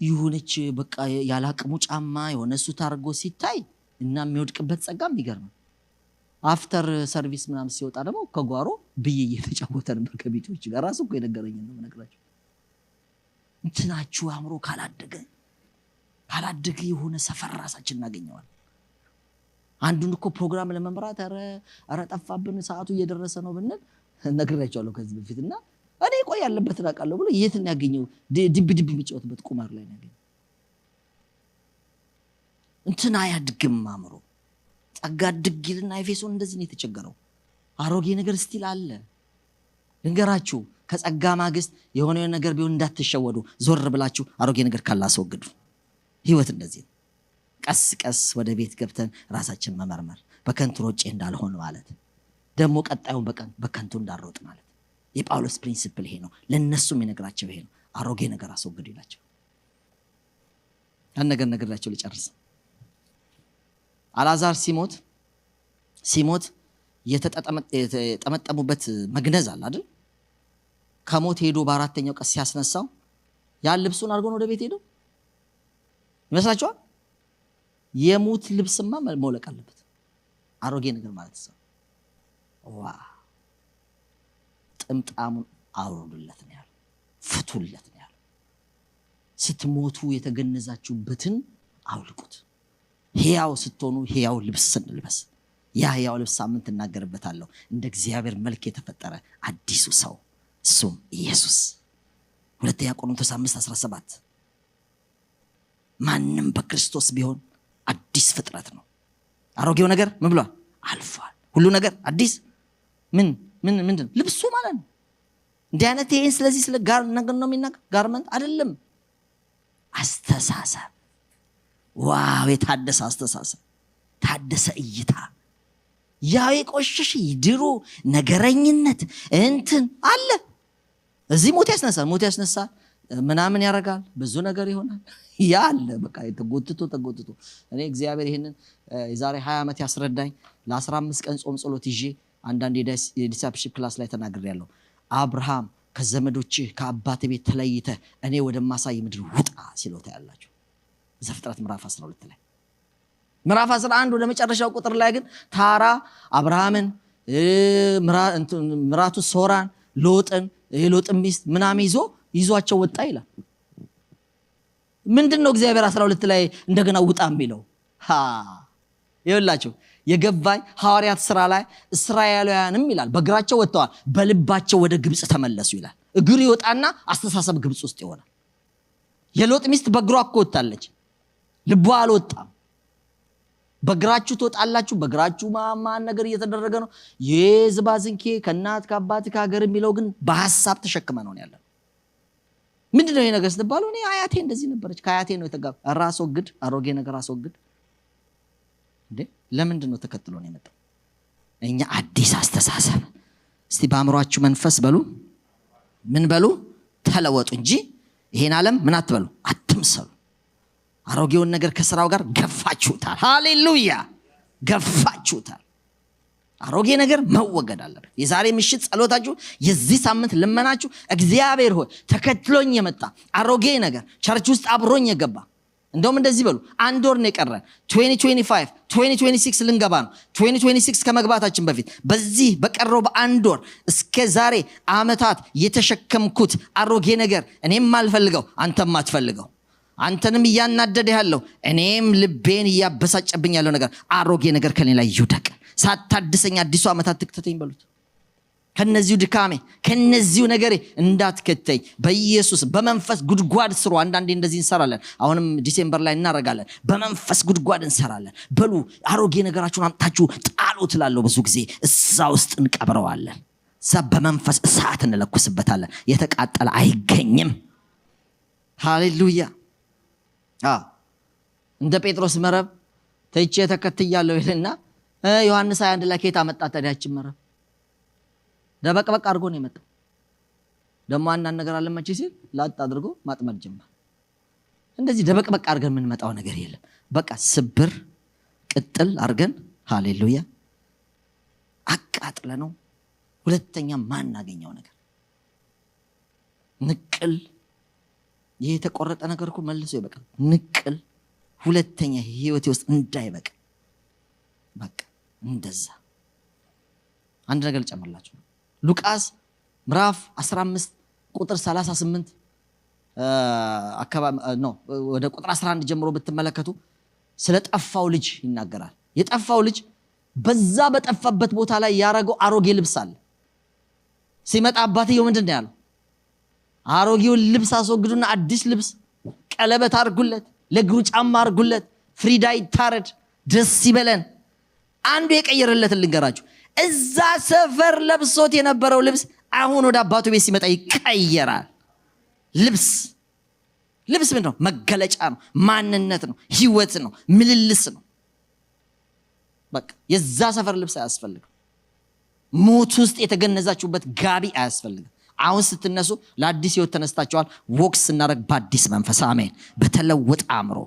Speaker 1: ይሁንች በቃ ያላቅሙ ጫማ የሆነ እሱ ታርጎ ሲታይ እና የሚወድቅበት ጸጋም ይገርም። አፍተር ሰርቪስ ምናምን ሲወጣ ደግሞ ከጓሮ ብይ እየተጫወተ ነበር ከቤቶች ጋር። ራሱ እኮ የነገረኝ ነው የምነግራችሁ። እንትናችሁ አእምሮ ካላደገ የሆነ ሰፈር ራሳችን እናገኘዋል። አንዱን እኮ ፕሮግራም ለመምራት ኧረ ጠፋብን ሰዓቱ እየደረሰ ነው ብንል ነግራችኋለሁ ከዚህ በፊትና እኔ ቆይ ያለበት አውቃለሁ ብሎ የት ነው ያገኘው? ድብ የሚጫወትበት ቁማር ላይ ነው ያገኘው። እንትና አያድግም አእምሮ ጸጋ ድግልና ኤፌሶን እንደዚህ ነው የተቸገረው። አሮጌ ነገር ስቲል አለ። ልንገራችሁ ከጸጋ ማግስት የሆነ ነገር ቢሆን እንዳትሸወዱ። ዞር ብላችሁ አሮጌ ነገር ካላስወግዱ። ህይወት እንደዚህ ነው። ቀስ ቀስ ወደ ቤት ገብተን ራሳችን መመርመር፣ በከንቱ ሮጬ እንዳልሆን ማለት፣ ደግሞ ቀጣዩን በከንቱ እንዳልሮጥ ማለት። የጳውሎስ ፕሪንሲፕል ይሄ ነው። ለነሱም የነግራቸው ይሄ ነው። አሮጌ ነገር አስወግዱ ይላቸው። ያን ነገር ነግራቸው ልጨርስ። አልዓዛር ሲሞት የተጠመጠሙበት መግነዝ አለ አይደል? ከሞት ሄዶ በአራተኛው ቀን ሲያስነሳው ያን ልብሱን አድርጎ ወደ ቤት ሄዶ ይመስላችኋል? የሙት ልብስማ መውለቅ አለበት። አሮጌ ነገር ማለት ነው። ጥምጣሙን አውርዱለት ነው ያለው። ፍቱለት ነው ያለው። ስትሞቱ የተገነዛችሁበትን አውልቁት። ሕያው ስትሆኑ ሕያው ልብስ እንልበስ። ያ ሕያው ልብስ ሳምንት እናገርበታለሁ። እንደ እግዚአብሔር መልክ የተፈጠረ አዲሱ ሰው እሱም ኢየሱስ። 2 ቆሮንቶስ 5:17 ማንም በክርስቶስ ቢሆን አዲስ ፍጥረት ነው። አሮጌው ነገር ምን ብሏል? አልፏል። ሁሉ ነገር አዲስ ምንድን ልብሱ ማለት ነው። እንዲህ አይነት ይሄን ስለዚህ ስለ ጋር ነገር ነው የሚናገር። ጋርመንት አይደለም። አስተሳሰብ ዋው! የታደሰ አስተሳሰብ፣ ታደሰ እይታ። ያው የቆሸሽ ድሮ ነገረኝነት እንትን አለ። እዚህ ሞት ያስነሳል ምናምን ያደርጋል። ብዙ ነገር ይሆናል። ያ አለ በቃ ተጎትቶ እኔ እግዚአብሔር ይሄንን የዛሬ 20 ዓመት ያስረዳኝ ለ15 ቀን ጾም ጸሎት ይዤ አንዳንድ የዲሳይፕልሺፕ ክላስ ላይ ተናግሬያለሁ። አብርሃም ከዘመዶችህ ከአባት ቤት ተለይተ እኔ ወደማሳይ ምድር ውጣ ሲለው ታያላችሁ። ዘፍጥረት ምዕራፍ 12 ላይ። ምዕራፍ 11 ወደ መጨረሻው ቁጥር ላይ ግን ታራ አብርሃምን ምራቱ ሶራን ሎጥን ሚስት ምናምን ይዟቸው ወጣ ይላል። ምንድነው እግዚአብሔር 12 ላይ እንደገና ውጣ የሚለው? ይኸውላችሁ የገባኝ ሐዋርያት ሥራ ላይ እስራኤላውያንም ይላል በእግራቸው ወጥተዋል፣ በልባቸው ወደ ግብጽ ተመለሱ ይላል። እግር ይወጣና አስተሳሰብ ግብጽ ውስጥ ይሆናል። የሎጥ ሚስት በእግሯ እኮ ወጣለች፣ ልቧ አልወጣም። በእግራችሁ ትወጣላችሁ። በእግራችሁ ማን ነገር እየተደረገ ነው። የዝባዝንኬ ከእናት ከአባት ከሀገር የሚለው ግን በሐሳብ ተሸክመ ነው ያለው። ምንድነው ይሄ ነገር ስትባሉ እኔ አያቴ እንደዚህ ነበረች፣ ከአያቴ ነው የተጋባ። ራስ ወግድ፣ አሮጌ ነገር አስወግድ። እንዴ ለምንድን ነው ተከትሎ ነው የመጣው? እኛ አዲስ አስተሳሰብ። እስቲ በአእምሯችሁ መንፈስ በሉ፣ ምን በሉ? ተለወጡ እንጂ ይሄን ዓለም ምን አትበሉ፣ አትምሰሉ። አሮጌውን ነገር ከስራው ጋር ገፋችሁታል። ሃሌሉያ! ገፋችሁታል። አሮጌ ነገር መወገድ አለበት። የዛሬ ምሽት ጸሎታችሁ፣ የዚህ ሳምንት ልመናችሁ፣ እግዚአብሔር ሆይ ተከትሎኝ የመጣ አሮጌ ነገር ቸርች ውስጥ አብሮኝ የገባ እንደውም እንደዚህ በሉ፣ አንድ ወር ነው የቀረን 2025 2026 ልንገባ ነው። 2026 ከመግባታችን በፊት በዚህ በቀረው በአንድ ወር እስከ ዛሬ ዓመታት የተሸከምኩት አሮጌ ነገር እኔም አልፈልገው አንተም አትፈልገው፣ አንተንም እያናደደ ያለው እኔም ልቤን እያበሳጨብኝ ያለው ነገር አሮጌ ነገር ከኔ ላይ ይውደቅ። ሳታድሰኝ አዲሱ ዓመታት ትክተተኝ በሉት። ከነዚሁ ድካሜ ከነዚሁ ነገሬ እንዳትከተኝ በኢየሱስ። በመንፈስ ጉድጓድ ስሩ። አንዳንዴ እንደዚህ እንሰራለን። አሁንም ዲሴምበር ላይ እናረጋለን። በመንፈስ ጉድጓድ እንሰራለን። በሉ አሮጌ ነገራችሁን አምጣችሁ ጣሉ ትላለሁ። ብዙ ጊዜ እዛ ውስጥ እንቀብረዋለን። እዛ በመንፈስ እሳት እንለኩስበታለን። የተቃጠለ አይገኝም። ሃሌሉያ! እንደ ጴጥሮስ መረብ ተይቼ ተከትያለሁ ይልና ዮሐንስ 21 ላይ ከየት አመጣት ታዲያችን መረብ? ደበቅበቅ አድርጎ ነው የመጣው። ደግሞ አንዳንድ ነገር አለመቼ ሲል ላጥ አድርጎ ማጥመድ ጀመረ። እንደዚህ ደበቅበቅ አድርገን የምንመጣው ነገር የለም። በቃ ስብር ቅጥል አድርገን ሃሌሉያ አቃጥለ ነው። ሁለተኛ ማናገኘው ነገር ንቅል። ይሄ የተቆረጠ ነገር እኮ መልሶ ይበቃል። ንቅል ሁለተኛ ህይወቴ ውስጥ እንዳይበቃ በቃ እንደዛ። አንድ ነገር ልጨምርላችሁ። ሉቃስ ምዕራፍ 15 ቁጥር 38 አካባቢ ነው ወደ ቁጥር 11 ጀምሮ ብትመለከቱ ስለ ጠፋው ልጅ ይናገራል። የጠፋው ልጅ በዛ በጠፋበት ቦታ ላይ ያረገው አሮጌ ልብስ አለ። ሲመጣ አባትየው ምንድነው ያለው? አሮጌውን ልብስ አስወግዱና አዲስ ልብስ ቀለበት አርጉለት፣ ለእግሩ ጫማ አርጉለት፣ ፍሪዳ ይታረድ፣ ደስ ይበለን። አንዱ የቀየረለትን ልንገራችሁ። እዛ ሰፈር ለብሶት የነበረው ልብስ አሁን ወደ አባቱ ቤት ሲመጣ ይቀየራል። ልብስ ምንድን ነው? መገለጫ ነው፣ ማንነት ነው፣ ህይወት ነው፣ ምልልስ ነው። በቃ የዛ ሰፈር ልብስ አያስፈልግም። ሞት ውስጥ የተገነዛችሁበት ጋቢ አያስፈልግም። አሁን ስትነሱ ለአዲስ ህይወት ተነስታችኋል። ወክስ ስናደርግ በአዲስ መንፈስ አሜን፣ በተለወጠ አእምሮ፣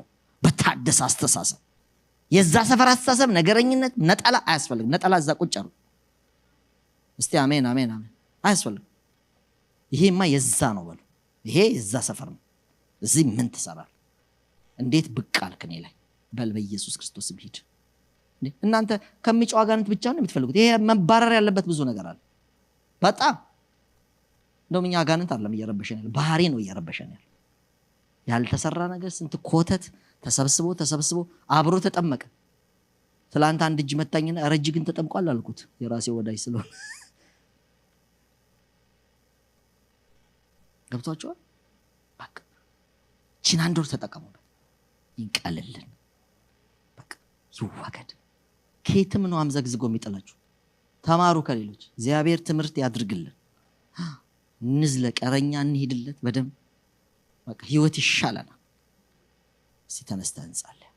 Speaker 1: በታደሰ አስተሳሰብ። የዛ ሰፈር አስተሳሰብ ነገረኝነት፣ ነጠላ አያስፈልግም። ነጠላ እዛ ቁጭ አሉ። እስቲ አሜን አሜን አሜን። አያስፈልግም። ይሄማ የዛ ነው በሉ። ይሄ የዛ ሰፈር ነው። እዚህ ምን ትሰራል? እንዴት ብቅ አልክ እኔ ላይ በል፣ በኢየሱስ ክርስቶስ ሂድ። እናንተ ከሚጮህ አጋንንት ብቻ ነው የምትፈልጉት? ይሄ መባረር ያለበት ብዙ ነገር አለ። በጣም እንደውም እኛ አጋንንት አይደለም እየረበሸን ያለ፣ ባህሪ ነው እየረበሸን ያለ። ያልተሰራ ነገር ስንት ኮተት ተሰብስቦ አብሮ ተጠመቀ። ትላንት አንድ እጅ መታኝና ረጅ ግን ተጠምቋል አልኩት፣ የራሴ ወዳጅ ስለሆነ። ገብቷቸዋል። በቃ ቺን አንድ ወር ተጠቀሙበት፣ ይንቀልልን፣ በቃ ይዋገድ። ከየትም ነው አምዘግዝጎ የሚጥላችሁ። ተማሩ ከሌሎች። እግዚአብሔር ትምህርት ያድርግልን። እንዝለቅ፣ ረኛ እንሄድለት በደንብ። በቃ ህይወት ይሻለናል። እስቲ ተነስተን እንጸልይ።